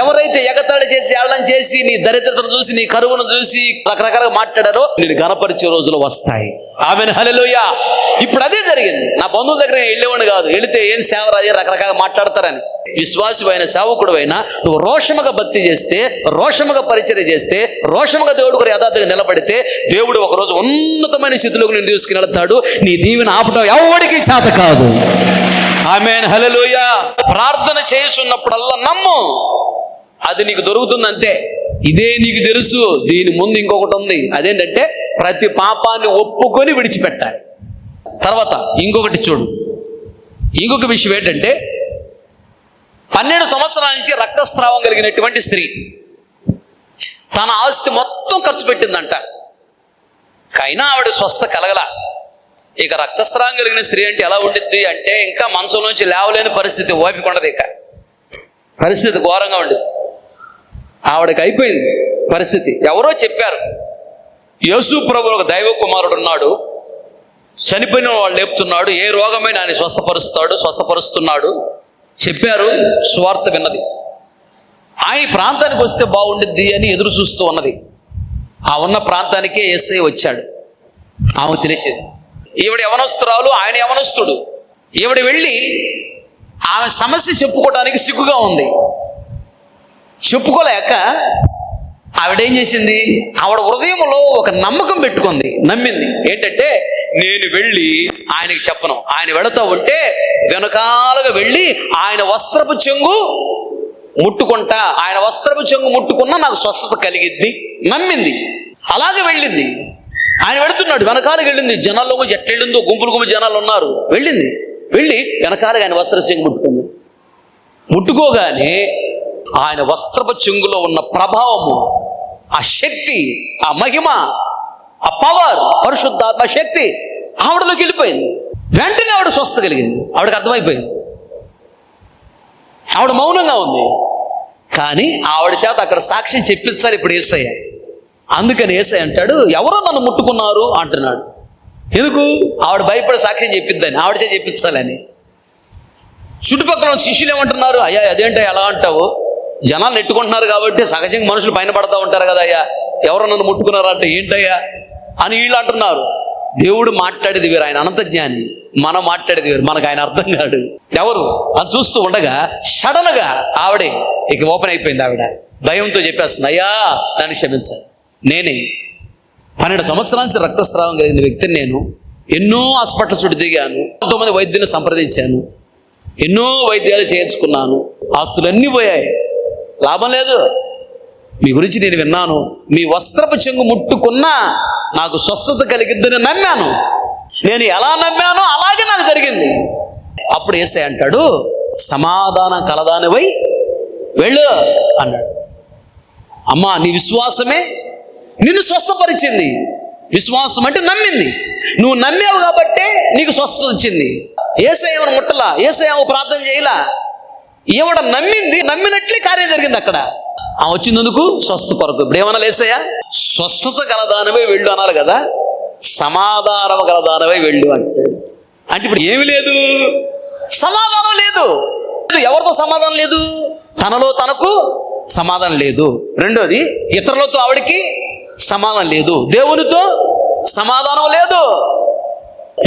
S1: ఎవరైతే ఎగతాళి చేసి ఏళ్ళని చేసి నీ దరిద్రతను చూసి నీ కరువును చూసి రకరకాలుగా మాట్లాడారో నేను గణపరిచే రోజులు వస్తాయి. ఆమేన్, హల్లెలూయా. ఇప్పుడు అదే జరిగింది. నా బంధువుల దగ్గర వెళ్ళేవాడిని కాదు. వెళితే ఏం సేవరాది రకరకాలుగా మాట్లాడతారని. విశ్వాసమైన సేవకుడు అయినా నువ్వు రోషముగా భక్తి చేస్తే, రోషముగా పరిచర్య చేస్తే, రోషముగా దేవుడు కూడా యథార్థంగా నిలబడితే దేవుడు ఒకరోజు ఉన్నతమైన స్థితిలోకి నేను తీసుకుని వెళ్తాడు. నీ దీవెన ఆపటం ఎవరికి చేత కాదు. ఆమేన్, హల్లెలూయా. ప్రార్థన చేస్తున్నప్పుడల్లా నమ్ము, అది నీకు దొరుకుతుంది అంతే. ఇదే నీకు తెలుసు. దీని ముందు ఇంకొకటి ఉంది. అదేంటంటే ప్రతి పాపాన్ని ఒప్పుకొని విడిచిపెట్టాలి. తర్వాత ఇంకొకటి చూడు, ఇంకొక విషయం ఏంటంటే 12 సంవత్సరాల నుంచి రక్తస్రావం కలిగినటువంటి స్త్రీ తన ఆస్తి మొత్తం ఖర్చు పెట్టిందంట. అయినా ఆవిడ స్వస్థ కలగల. ఇక రక్తస్రావం కలిగిన స్త్రీ అంటే ఎలా ఉండిద్ది అంటే ఇంకా మనసులో నుంచి లేవలేని పరిస్థితి, ఓపిక ఉండదు. ఇక పరిస్థితి ఘోరంగా ఉండేది. ఆవిడకి అయిపోయింది పరిస్థితి. ఎవరో చెప్పారు, యేసు ప్రభు ఒక దైవ కుమారుడు ఉన్నాడు, చనిపోయిన వాళ్ళు లేపుతున్నాడు, ఏ రోగమైనా ఆయన స్వస్థపరుస్తున్నాడు చెప్పారు. సువార్త విన్నది. ఆయన ప్రాంతానికి వస్తే బాగుండిద్ది అని ఎదురు చూస్తూ ఉన్నది. ఆ ఉన్న ప్రాంతానికే యేసయ్య వచ్చాడు. ఆమె తెలిసేది. ఈవిడ యవనస్తురాలు, ఆయన యవనస్తుడు. ఈవిడ వెళ్ళి ఆమె సమస్య చెప్పుకోవడానికి సిగ్గుగా ఉంది. చెప్పుకోలేక ఆవిడేం చేసింది, ఆవిడ హృదయంలో ఒక నమ్మకం పెట్టుకుంది, నమ్మింది. ఏంటంటే నేను వెళ్ళి ఆయనకి చెప్పను. ఆయన వెళుతూ ఉంటే వెనకాలుగా వెళ్ళి ఆయన వస్త్రపు చెంగు ముట్టుకుంటా, ఆయన వస్త్రపు చెంగు ముట్టుకున్నా నాకు స్వస్థత కలిగిద్ది నమ్మింది. అలాగే వెళ్ళింది. ఆయన వెళుతున్నాడు, వెనకాలకి వెళ్ళింది. జనాల్లో ఎట్లెళ్ళిందో, గుంపులు జనాలు ఉన్నారు. వెళ్ళి వెనకాలగా ఆయన వస్త్ర చెంగు ముట్టుకుంది. ముట్టుకోగానే ఆయన వస్త్రపు చెంగులో ఉన్న ప్రభావము, ఆ శక్తి, ఆ మహిమ, ఆ పవర్, పరిశుద్ధాత్మ శక్తి ఆవిడలోకి వెళ్ళిపోయింది. వెంటనే ఆవిడ స్వస్థ కలిగింది. ఆవిడకి అర్థమైపోయింది. ఆవిడ మౌనంగా ఉంది. కానీ ఆవిడ చేత అక్కడ సాక్ష్యం చెప్పించాలి ఇప్పుడు యేసయ్య. అందుకని యేసయ్య అంటాడు, ఎవరో నన్ను ముట్టుకున్నారు అంటున్నాడు. ఎందుకు? ఆవిడ భయపడి సాక్ష్యం చెప్పిద్దని, ఆవిడ చేత చెప్పించాలని. చుట్టుపక్కల శిష్యులు ఏమంటున్నారు, అయ్యా అదేంటో ఎలా అంటావు, జనాలు నెట్టుకుంటున్నారు కాబట్టి సహజంగా మనుషులు పైన పడతా ఉంటారు కదా, అయ్యా ఎవరో నన్ను ముట్టుకున్నారంటే ఏంటయ్యా అని వీళ్ళు అంటున్నారు. దేవుడు మాట్లాడేది వేరు, ఆయన అనంత జ్ఞాని. మనం మాట్లాడేది వేరు, మనకు ఆయన అర్థం కాడు. ఎవరు అని చూస్తూ ఉండగా సడన్ గా ఆవిడే ఇక ఓపెన్ అయిపోయింది. ఆవిడ భయంతో చెప్పేస్తుంది, అయ్యా నన్ను క్షమించాలి, నేనే 12 సంవత్సరాల నుంచి రక్తస్రావం కలిగిన వ్యక్తిని. నేను ఎన్నో హాస్పిటల్ చుట్టూ దిగాను, ఎంతోమంది వైద్యులను సంప్రదించాను, ఎన్నో వైద్యాలు చేయించుకున్నాను, ఆస్తులన్నీ పోయాయి, లాభం లేదు. మీ గురించి నేను విన్నాను, మీ వస్త్రపు చెంగు ముట్టుకున్నా నాకు స్వస్థత కలిగిద్దని నమ్మాను. నేను ఎలా నమ్మానో అలాగే నాకు జరిగింది. అప్పుడు యేసయ్య అంటాడు, సమాధానం కలదానివై వెళ్ళు అన్నాడు. అమ్మా నీ విశ్వాసమే నిన్ను స్వస్థపరిచింది. విశ్వాసం అంటే నమ్మింది. నువ్వు నమ్మావు కాబట్టే నీకు స్వస్థత వచ్చింది. యేసయ్య ఏమైనా ముట్టలా, యేసయ్య ఏమో ప్రార్థన చేయలా, ఈవిడ నమ్మింది, నమ్మినట్లే కార్యం జరిగింది. అక్కడ ఆ వచ్చినందుకు స్వస్థ కొరకు. ఇప్పుడు ఏమన్నా యేసయ్య స్వస్థత గలదానవై వెళ్ళు అన్నారు కదా, సమాధానం గలదానవై వెళ్ళు అంటే ఇప్పుడు ఏమి లేదు, సమాధానం లేదు. ఎవరితో సమాధానం లేదు? తనలో తనకు సమాధానం లేదు. రెండోది ఇతరులతో ఆవిడికి సమాధానం లేదు, దేవునితో సమాధానం లేదు.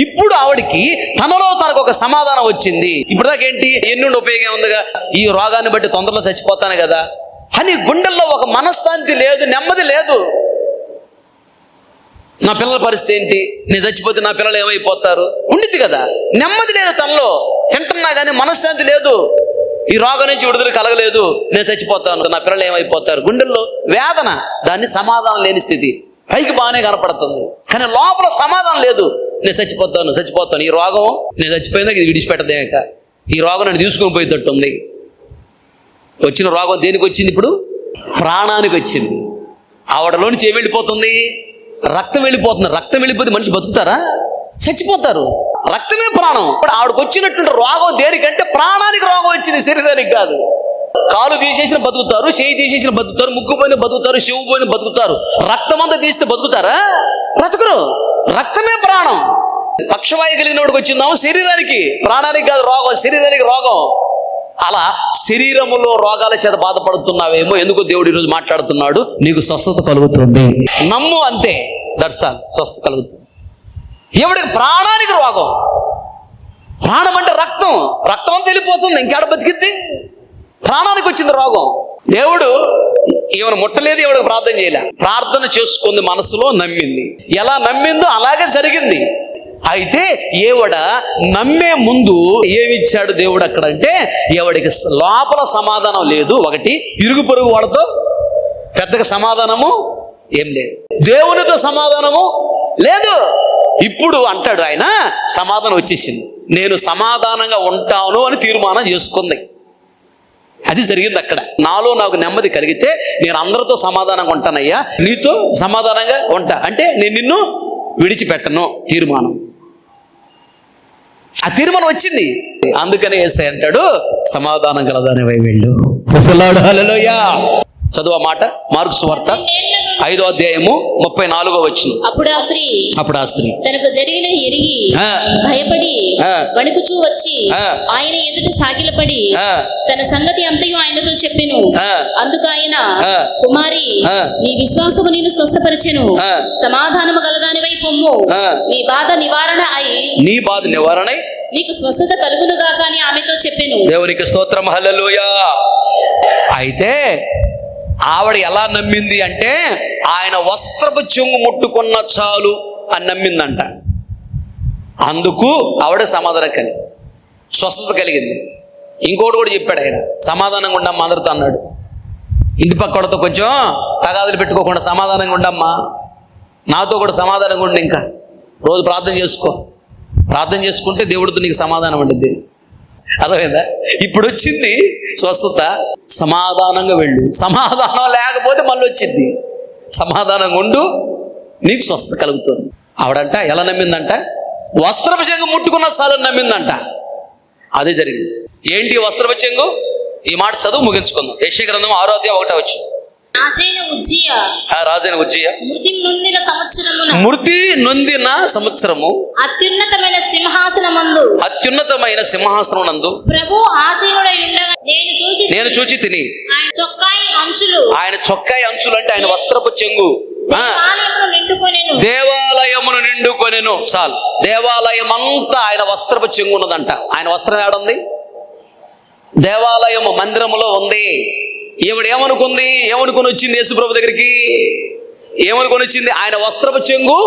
S1: ఇప్పుడు ఆవిడికి తనలో తనకు ఒక సమాధానం వచ్చింది. ఇప్పుడు దాకేంటి, ఎన్నుండి ఉపయోగం ఉందిగా, ఈ రోగాన్ని బట్టి తొందరలో చచ్చిపోతాను కదా అని గుండెల్లో ఒక మనశ్శాంతి లేదు, నెమ్మది లేదు. నా పిల్లల పరిస్థితి ఏంటి, నేను చచ్చిపోతే నా పిల్లలు ఏమైపోతారు, ఉండిద్ది కదా. నెమ్మది లేదు తనలో, తింటున్నా కానీ మనశ్శాంతి లేదు, ఈ రోగం నుంచి విడుదల కలగలేదు, నేను చచ్చిపోతాను, నా పిల్లలు ఏమైపోతారు, గుండెల్లో వేదన, దాన్ని సమాధానం లేని స్థితి. పైకి బాగానే కనపడుతుంది కానీ లోపల సమాధానం లేదు. నేను చచ్చిపోతాను, ఈ రోగం నేను చచ్చిపోయిందా ఇది విడిచిపెట్టదేక, ఈ రోగం నన్ను తీసుకుని పోయేటట్టుంది. వచ్చిన రోగం దేనికి వచ్చింది? ఇప్పుడు ప్రాణానికి వచ్చింది. ఆవిడలోంచి ఏం వెళ్ళిపోతుంది? రక్తం వెళ్ళిపోతుంది. రక్తం వెళ్ళిపోతే మనిషి బతుకుతారా? చచ్చిపోతారు. రక్తమే ప్రాణం. ఇప్పుడు ఆవిడకు వచ్చినటువంటి రోగం దేనికంటే ప్రాణానికి రోగం వచ్చింది, శరీరానికి కాదు. కాలు తీసేసిన బతుకుతారు, చేయి తీసేసిన బతుకుతారు, ముక్కు పోయిన బతుకుతారు, చెవు పోయిన బతుకుతారు. రక్తం అంతా తీస్తే బతుకుతారా? బ్రతుకురు. రక్తమే ప్రాణం. పక్షవాయు కలిగిన వాడికి వచ్చిందాము శరీరానికి, ప్రాణానికి కాదు రోగం, శరీరానికి రోగం. అలా శరీరములో రోగాల చేత బాధపడుతున్నావేమో, ఎందుకో దేవుడు ఈరోజు మాట్లాడుతున్నాడు, నీకు స్వస్థత కలుగుతుంది, నమ్ము, అంతే. దర్శనం స్వస్థత కలుగుతుంది. ఎవడికి ప్రాణానికి రోగం, ప్రాణం అంటే రక్తం, రక్తం అంతా వెళ్ళిపోతుంది, ఇంకేడ బతికిద్ది? ప్రాణానికి వచ్చింది రోగం. దేవుడు ఈమెను ముట్టలేదు, ఎవడికి ప్రార్థన చేయలే, ప్రార్థన చేసుకుంది, మనసులో నమ్మింది. ఎలా నమ్మిందో అలాగే జరిగింది. అయితే ఏవడ నమ్మే ముందు ఏమిచ్చాడు దేవుడు అక్కడ అంటే, ఎవడికి లోపల సమాధానం లేదు, ఒకటి ఇరుగు పొరుగు వాళ్ళతో పెద్దగా సమాధానము ఏం లేదు, దేవునితో సమాధానము లేదు. ఇప్పుడు అంటాడు ఆయన, సమాధానం వచ్చేసింది, నేను సమాధానంగా ఉంటాను అని తీర్మానం చేసుకుంది. అది జరిగింది అక్కడ. నాలో నాకు నెమ్మది కలిగితే నేను అందరితో సమాధానంగా ఉంటానయ్యా, నీతో సమాధానంగా ఉంటా అంటే నేను నిన్ను విడిచిపెట్టను, తీర్మానం. ఆ తీర్మానం వచ్చింది. అందుకనే యేసయ్య అంటాడు, సమాధానం గలదానివై వెళ్ళు. హల్లెలూయా. చదువు ఆ మాట, మార్కు సువార్త 5వ అధ్యాయము 34వ వచనం.
S2: అప్పుడు ఆ స్త్రీ తనకు జరిగిన ఎరిగి భయపడి వణుకుచూ వచ్చి ఆయన ఎదుట సాగిలపడి తన సంగతి అంతయు ఆయనతో చెప్పెను. అందుకు ఆయన, కుమారి, నీ విశ్వాసము నిన్ను స్వస్థపరిచెను, సమాధానము గలదానివై పొమ్ము, నీ బాధ నివారణ అయి నీకు స్వస్థత కలుగునుగాక అని ఆమెతో చెప్పెను.
S1: దేవునికి స్తోత్రం. హల్లెలూయా. అయితే ఆవిడ ఎలా నమ్మింది అంటే, ఆయన వస్త్రపు చెంగు ముట్టుకున్న చాలు అని నమ్మిందంట. అందుకు ఆవిడ సమాధానం కలిగి స్వస్థత కలిగింది. ఇంకోటి కూడా చెప్పాడు ఆయన, సమాధానంగా ఉండమ్మా అందరితో అన్నాడు. ఇంటి పక్కడతో కొంచెం తగాదులు పెట్టుకోకుండా సమాధానంగా ఉండమ్మా, నాతో కూడా సమాధానంగా ఉండి, ఇంకా రోజు ప్రార్థన చేసుకో, ప్రార్థన చేసుకుంటే దేవుడితో నీకు సమాధానం ఉంటుంది. అర్థమైందా? ఇప్పుడు వచ్చింది స్వస్థత, సమాధానంగా వెళ్ళు. సమాధానం లేకపోతే మళ్ళీ వచ్చింది, సమాధానంగా ఉండు, నీకు స్వస్థత కలుగుతుంది. ఆవిడంట ఎలా నమ్మిందంట, వస్త్రపు చెంగు ముట్టుకున్న సాలు నమ్మిందంట. అదే జరిగింది. ఏంటి వస్త్రపు చెంగు? ఈ మాట చదువు ముగించుకుందాం. యెషయా గ్రంథం 6వ అధ్యాయం 1వ వచనం. రాజైన ఉజ్జియా మృతి నొందిన సంవత్సరము అత్యున్నతమైన సింహాసనమందు ప్రభు ఆసీనుడై ఉండగా నేను చూచి తిని, ఆయన చొక్కాయి అంచులు అంటే ఆయన వస్త్రపు చెంగు దేవాలయమును నిండుకొనెను. చాలు, దేవాలయం అంతా ఆయన వస్త్రపు చెంగు ఉన్నదంట. ఆయన వస్త్రం ఏడుంది? దేవాలయము మందిరములో ఉంది. ఈవిడ ఏమనుకుని వచ్చింది యేసుప్రభు దగ్గరికి? ఏమనుకొని వచ్చింది? ఆయన వస్త్రపు చెంగు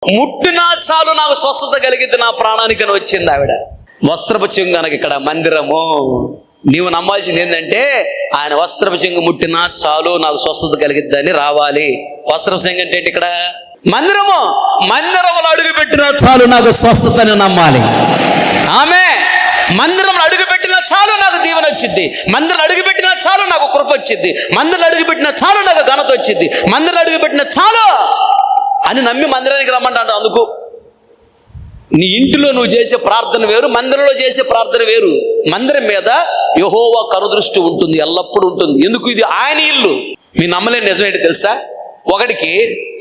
S1: ముట్టినా చాలు నాకు స్వస్థత కలిగిద్ది, నా ప్రాణానికి వచ్చింది ఆవిడ. వస్త్రపు చెంగు అనగా ఇక్కడ మందిరము. నీవు నమ్మాల్సింది ఏంటంటే, ఆయన వస్త్రపు చెంగు ముట్టినా చాలు నాకు స్వస్థత కలిగిద్దని రావాలి. వస్త్రపు చెంగు అంటే ఇక్కడ మందిరము. మందిరములు అడుగు పెట్టినా చాలు నాకు స్వస్థతని నమ్మాలి. ఆమె మందిరంలో అడుగు పెట్టినా చాలు నాకు దీవెన వచ్చింది, మందిరంలో అడుగు పెట్టినా చాలు నాకు కృప వచ్చింది, మందిరంలో అడుగు పెట్టినా చాలు నాకు ఘనత వచ్చింది, మందిరంలో అడుగు పెట్టినా చాలు అని నమ్మి మందిరానికి రమ్మంట. అందుకు నీ ఇంటిలో నువ్వు చేసే ప్రార్థన వేరు, మందిరంలో చేసే ప్రార్థన వేరు. మందిరం మీద యెహోవా కనుదృష్టి ఉంటుంది, ఎల్లప్పుడూ ఉంటుంది. ఎందుకు? ఇది ఆయన ఇల్లు. మీ నమ్మలేని నిజమేంటి తెలుసా? ఒకడికి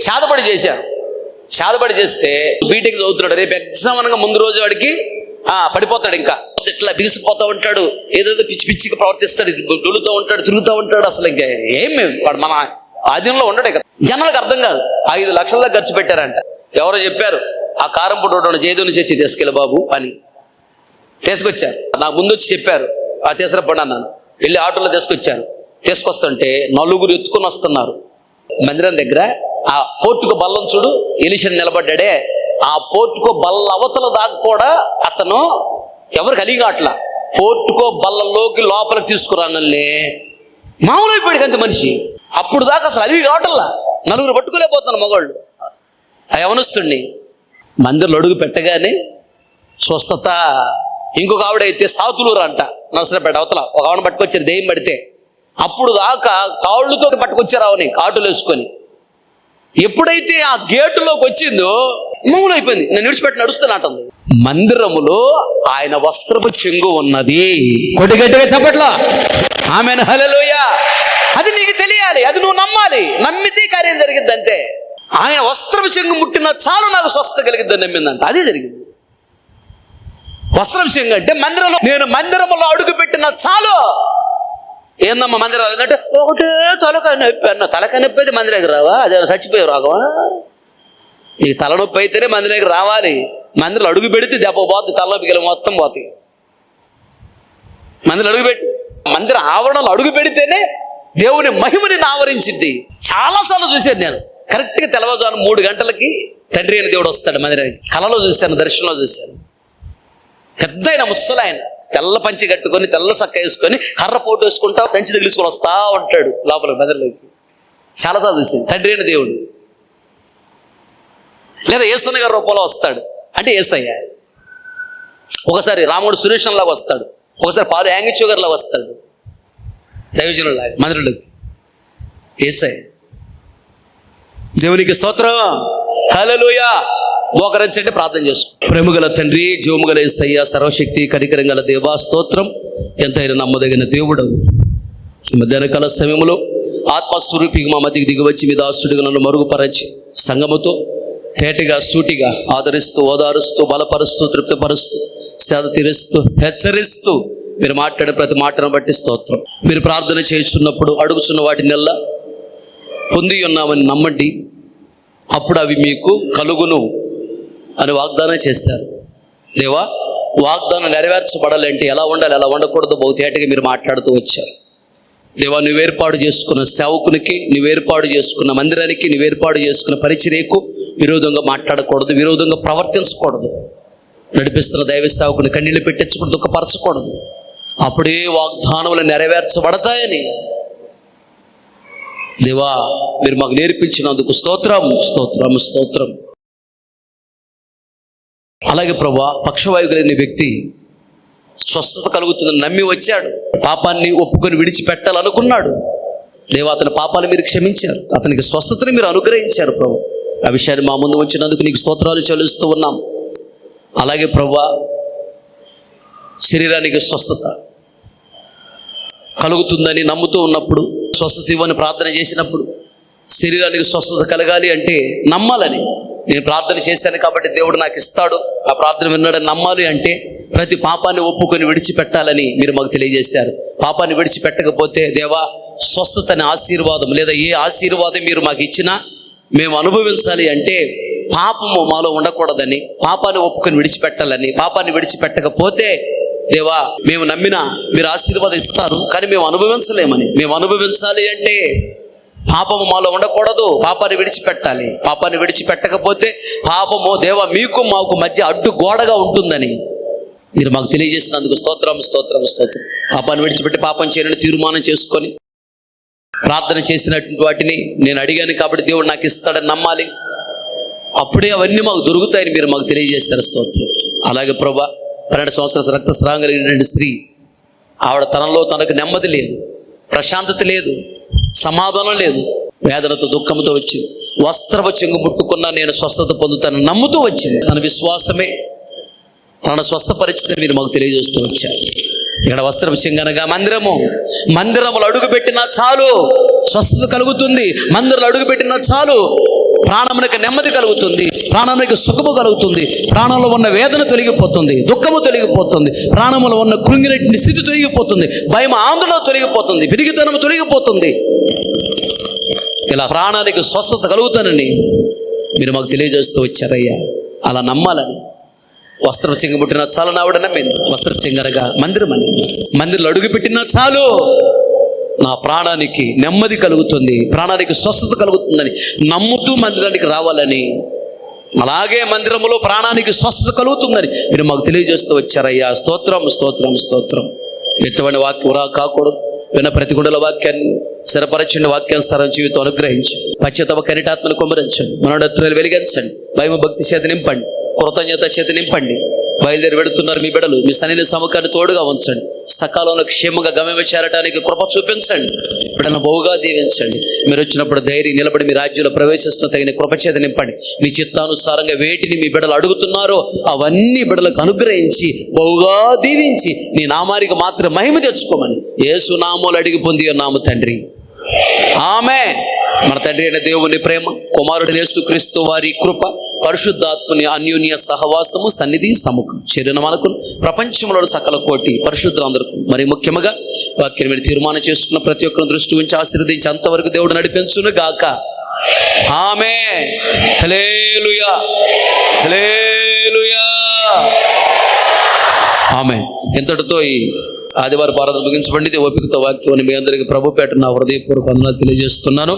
S1: చేతబడి చేశారు. చేతబడి చేస్తే బీటెక్ చదువుతున్నాడు, రేపు ఎగ్జామ్ అనగా ముందు రోజు వాడికి పడిపోతాడు. ఇంకా ఇట్లా బిగిసిపోతూ ఉంటాడు, ఏదేదో పిచ్చి పిచ్చిగా ప్రవర్తిస్తాడు, డొలుతూ ఉంటాడు, తిరుగుతూ ఉంటాడు. అసలు ఇంకా ఏమి వాడు మన ఆధీనంలో ఉండడే కదా. జనాలకు అర్థం కాదు. 5 లక్షల దాకా ఖర్చు పెట్టారంట. ఎవరో చెప్పారు, ఆ కారం పొట్టు జేదుని చేసి తీసుకెళ్ళి బాబు అని తీసుకొచ్చారు. నాకు ముందు వచ్చి చెప్పారు, తీసుకురపండి అన్నాను. వెళ్ళి ఆటోలో తీసుకొచ్చారు. తీసుకొస్తుంటే 4 ఎత్తుకొని వస్తున్నారు. మందిరం దగ్గర ఆ పోర్టుకో బల్లం చూడు, ఎలీషా నిలబడ్డాడే, ఆ పోర్టుకో బల్ల అవతల దాకా కూడా అతను ఎవరు కలిగాట్లా. పోర్టుకో బల్లలోకి లోపలికి తీసుకురాగానే మామూలు అయిపోయాడు అంత మనిషి. అప్పుడు దాకా అసలు అలివి కావటల్లా, నలుగురు పట్టుకోలేకపోతున్నారు మగవాళ్ళు. ఆ యవనస్తుడిని మందిరంలో అడుగు పెట్టగానే స్వస్థత. ఇంకొక ఆవిడైతే సాతులూరు అంట, నర్సరాపేట అవతల ఒక ఆవిడ పట్టుకొచ్చారు దెయ్యం పడితే. అప్పుడు దాకా కాళ్ళతో పట్టుకొచ్చారు ఆవిని కాటులు వేసుకొని. ఎప్పుడైతే ఆ గేటులోకి వచ్చిందో మామూలు అయిపోయింది, నేను విడిచిపెట్టి నడుస్తున్నట్టుంది. మందిరములో ఆయన వస్త్రపు చెంగు ఉన్నది. కొద్దిగట్టిగా చెప్పట్లా ఆమెను హల్లెలూయా. అది నీకు తెలియాలి, అది నువ్వు నమ్మాలి. నమ్మితే కార్యం జరిగిద్ది అంతే. ఆయన వస్త్రపు చెంగు ముట్టిన చాలు నాకు స్వస్థత కలిగిద్దని నమ్మిందంట, అదే జరిగింది. వస్త్రం చెంగు అంటే మందిరంలో, నేను మందిరంలో అడుగు పెట్టిన చాలు. ఏందమ్మా మందిరాలు అంటే ఒకటే తలకాయ నొప్పి అన్న. తలకాయ నొప్పి అయితే మందిరానికి రావా? అదే చచ్చిపోయావు రాగవా? ఈ తలనొప్పి అయితేనే మందిరానికి రావాలి. మందిరంలో అడుగు పెడితే దెబ్బ పోతుంది, తలనొప్పి గెల మొత్తం పోతాయి. మందిరం అడుగు పెట్టి మందిర ఆవరణలో అడుగు పెడితేనే దేవుని మహిమని ఆవరించింది. చాలాసార్లు చూశాను నేను. కరెక్ట్గా తెల్లవారుజామున 3 గంటలకి తండ్రి అయిన దేవుడు వస్తాడు మందిరానికి. కలలో చూశాను, దర్శనంలో చూశాను. పెద్ద ఆయన ముసలాయన, తెల్ల పంచి కట్టుకొని తెల్ల సక్క వేసుకొని కర్ర పోటు వేసుకుంటా సంచి తగిలించుకొని వస్తా ఉంటాడు లోపల మందిరంలోకి. చాలాసార్లు చూశాను. తండ్రి అయిన దేవుడు లేదా యేసన్న గారి రూపంలో వస్తాడు అంటే యేసయ్య. ఒకసారి రాముడు సురేషంలాగా వస్తాడు, ఒకసారి పాలు యాంగిచోగర్లా వస్తాడు దైవజనులాగా మందిరంలోకి. యేసయ్య. దేవునికి స్తోత్రం, హల్లెలూయా. మోకరించండి, ప్రార్థన చేసుకో. ప్రేమగల తండ్రి, జీవముగల యేసయ్య, సర్వశక్తి కనికరం గల దేవా స్తోత్రం. ఎంతైనా నమ్మదగిన దేవుడు. మధ్యాహ్న కాల సమయంలో ఆత్మస్వరూపిగా మా మధ్యకి దిగివచ్చి మీ దాసుడిగా నన్ను మరుగుపరచి సంగముతో తేటగా సూటిగా ఆదరిస్తూ, ఓదారుస్తూ, బలపరుస్తూ, తృప్తిపరుస్తూ, సేద తీరుస్తూ, హెచ్చరిస్తూ మీరు మాట్లాడే ప్రతి మాటను బట్టి స్తోత్రం. మీరు ప్రార్థన చేయుచున్నప్పుడు అడుగుచున్న వాటినెల్లా పొంది ఉన్నామని నమ్మండి, అప్పుడు అవి మీకు కలుగును అని వాగ్దానం చేశారు. దేవా, వాగ్దానం నెరవేర్చబడాలంటే ఎలా ఉండాలి, ఎలా ఉండకూడదు బహుతేటగా మీరు మాట్లాడుతూ వచ్చారు. దేవా, నువ్వు ఏర్పాటు చేసుకున్న సేవకునికి, నువ్వు ఏర్పాటు చేసుకున్న మందిరానికి, నువ్వు ఏర్పాటు చేసుకున్న పరిచర్యకు విరోధంగా మాట్లాడకూడదు, విరోధంగా ప్రవర్తించకూడదు. నడిపిస్తున్న దైవ సేవకుని కన్నీళ్ళు పెట్టించకూడదు, దుఃఖపరచకూడదు. అప్పుడే వాగ్దానములు నెరవేర్చబడతాయని దేవా మీరు మాకు నేర్పించినందుకు స్తోత్రం, స్తోత్రం, స్తోత్రం. అలాగే ప్రభా, పక్షవాయువు కలిగిన వ్యక్తి స్వస్థత కలుగుతుందని నమ్మి వచ్చాడు. పాపాన్ని ఒప్పుకొని విడిచిపెట్టాలనుకున్నాడు. దేవా, అతని పాపాలు మీరు క్షమించారు, అతనికి స్వస్థతను మీరు అనుగ్రహించారు ప్రభు. ఆ విషయాన్ని మా ముందు వచ్చినందుకు నీకు స్తోత్రాలు చెల్లిస్తూ ఉన్నాం. అలాగే ప్రభా, శరీరానికి స్వస్థత కలుగుతుందని నమ్ముతూ ఉన్నప్పుడు, స్వస్థత ఇవ్వని ప్రార్థన చేసినప్పుడు, శరీరానికి స్వస్థత కలగాలి అంటే నమ్మాలని నేను ప్రార్థన చేశాను కాబట్టి దేవుడు నాకు ఇస్తాడు, ఆ ప్రార్థన విన్నాడని నమ్మాలి అంటే ప్రతి పాపాన్ని ఒప్పుకొని విడిచిపెట్టాలని మీరు మాకు తెలియజేశారు. పాపాన్ని విడిచిపెట్టకపోతే దేవా, స్వస్థతని ఆశీర్వాదం లేదా ఏ ఆశీర్వాదం మీరు మాకు ఇచ్చినా మేము అనుభవించాలి అంటే పాపము మాలో ఉండకూడదని, పాపాన్ని ఒప్పుకొని విడిచిపెట్టాలని. పాపాన్ని విడిచిపెట్టకపోతే దేవా, మేము నమ్మినా మీరు ఆశీర్వాదం ఇస్తారు, కానీ మేము అనుభవించలేమని. మేము అనుభవించాలి అంటే పాపము మాలో ఉండకూడదు, పాపాన్ని విడిచిపెట్టాలి. పాపాన్ని విడిచిపెట్టకపోతే పాపము దేవా మీకు మాకు మధ్య అడ్డు గోడగా ఉంటుందని మీరు మాకు తెలియజేసినందుకు స్తోత్రం, స్తోత్రం, స్తోత్రం. పాపాన్ని విడిచిపెట్టి పాపం చేయాలని తీర్మానం చేసుకొని ప్రార్థన చేసినటువంటి వాటిని నేను అడిగాను కాబట్టి దేవుడు నాకు ఇస్తాడని నమ్మాలి. అప్పుడే అవన్నీ మాకు దొరుకుతాయని మీరు మాకు తెలియజేస్తారు. స్తోత్రం. అలాగే ప్రభా, 12 సంవత్సరాల రక్తస్రావం కలిగినటువంటి స్త్రీ, ఆవిడ తనలో తనకు నెమ్మది లేదు, ప్రశాంతత లేదు, సమాధానం లేదు, వేదనతో దుఃఖంతో వచ్చింది. వస్త్రపు చెంగు ముట్టుకున్నా నేను స్వస్థత పొందుతాను నమ్ముతూ వచ్చింది. తన విశ్వాసమే తన స్వస్థపరిచితని మీరు మాకు తెలియజేస్తూ వచ్చారు. ఇక్కడ వస్త్రపు చెంగు అనగా మందిరములు అడుగు పెట్టినా చాలు స్వస్థత కలుగుతుంది. మందిరంలో అడుగు పెట్టినా చాలు ప్రాణమునికి నెమ్మది కలుగుతుంది, ప్రాణానికి సుఖము కలుగుతుంది, ప్రాణంలో ఉన్న వేదన తొలగిపోతుంది, దుఃఖము తొలగిపోతుంది, ప్రాణంలో ఉన్న కృంగినటువంటి స్థితి తొలగిపోతుంది, భయం ఆందోళన తొలగిపోతుంది, పిరిగితనము తొలగిపోతుంది. ఇలా ప్రాణానికి స్వస్థత కలుగుతానని మీరు మాకు తెలియజేస్తూ వచ్చారయ్యా. అలా నమ్మాలని వస్త్రం చెంగు పుట్టినా చాలు ఆవిడ నమ్మింది. వస్త్రం చెంగనగా మందిరం అని, మందిరంలో అడుగు పెట్టినా చాలు నా ప్రాణానికి నెమ్మది కలుగుతుంది, ప్రాణానికి స్వస్థత కలుగుతుందని నమ్ముతూ మందిరానికి రావాలని, అలాగే మందిరంలో ప్రాణానికి స్వస్థత కలుగుతుందని మీరు మాకు తెలియజేస్తూ వచ్చారయ్యా. స్తోత్రం స్తోత్రం స్తోత్రం. ఎటువంటి వాక్యం వృధా కాకూడదు. విన్న ప్రతి గుండెల వాక్యాన్ని స్థిరపరచండి, వాక్యానుసారం జీవితం అనుగ్రహించి పశ్చాత్తాప కనిటాత్మను కుమ్మరించండి, మనోడత్తులు వెలిగించండి, భయం భక్తి చేత నింపండి, కృతజ్ఞత చేత నింపండి. బయలుదేరి వెళుతున్నారు మీ బిడ్డలు, మీ సన్నిధి సముఖాన్ని తోడుగా ఉంచండి. సకాలంలో క్షేమంగా గమ్యం చేరడానికి కృప చూపించండి. బిడ్డలను బహుగా దీవించండి. మీరు వచ్చినప్పుడు ధైర్యం నిలబడి మీ రాజ్యంలో ప్రవేశిస్తున్న తగిన కృప చేత నింపండి. మీ చిత్తానుసారంగా వేటిని మీ బిడ్డలు అడుగుతున్నారో అవన్నీ బిడ్డలకు అనుగ్రహించి బహుగా దీవించి నీ నామానికి మాత్రం మహిమ తెచ్చుకోమని యేసు నామములో అడిగి పొంది ఉన్నాము తండ్రి, ఆమేన్. మన తండ్రి అయిన దేవుని ప్రేమ, కుమారుడు యేసుక్రీస్తు వారి కృప, పరిశుద్ధాత్మని అన్యోన్య సహవాసము, సన్నిధి సముఖం చేరిన మనకు ప్రపంచంలో సకల కోటి పరిశుద్ధులందరికీ మరి ముఖ్యంగా వాక్యం మీరు తీర్మానం చేసుకున్న ప్రతి ఒక్కరిని దృష్టి ఉంచి ఆశీర్వదించి అంతవరకు దేవుడు నడిపించును గాక. ఆమేన్. హల్లెలూయా, హల్లెలూయా, ఆమేన్. ఇంతటితో ఈ ఆదివారం ఆరాధన ముగించబడింది. ఓపికతో వాక్యం మీ అందరికీ ప్రభు పేట నా హృదయపూర్వక వందనాలు తెలియజేస్తున్నాను.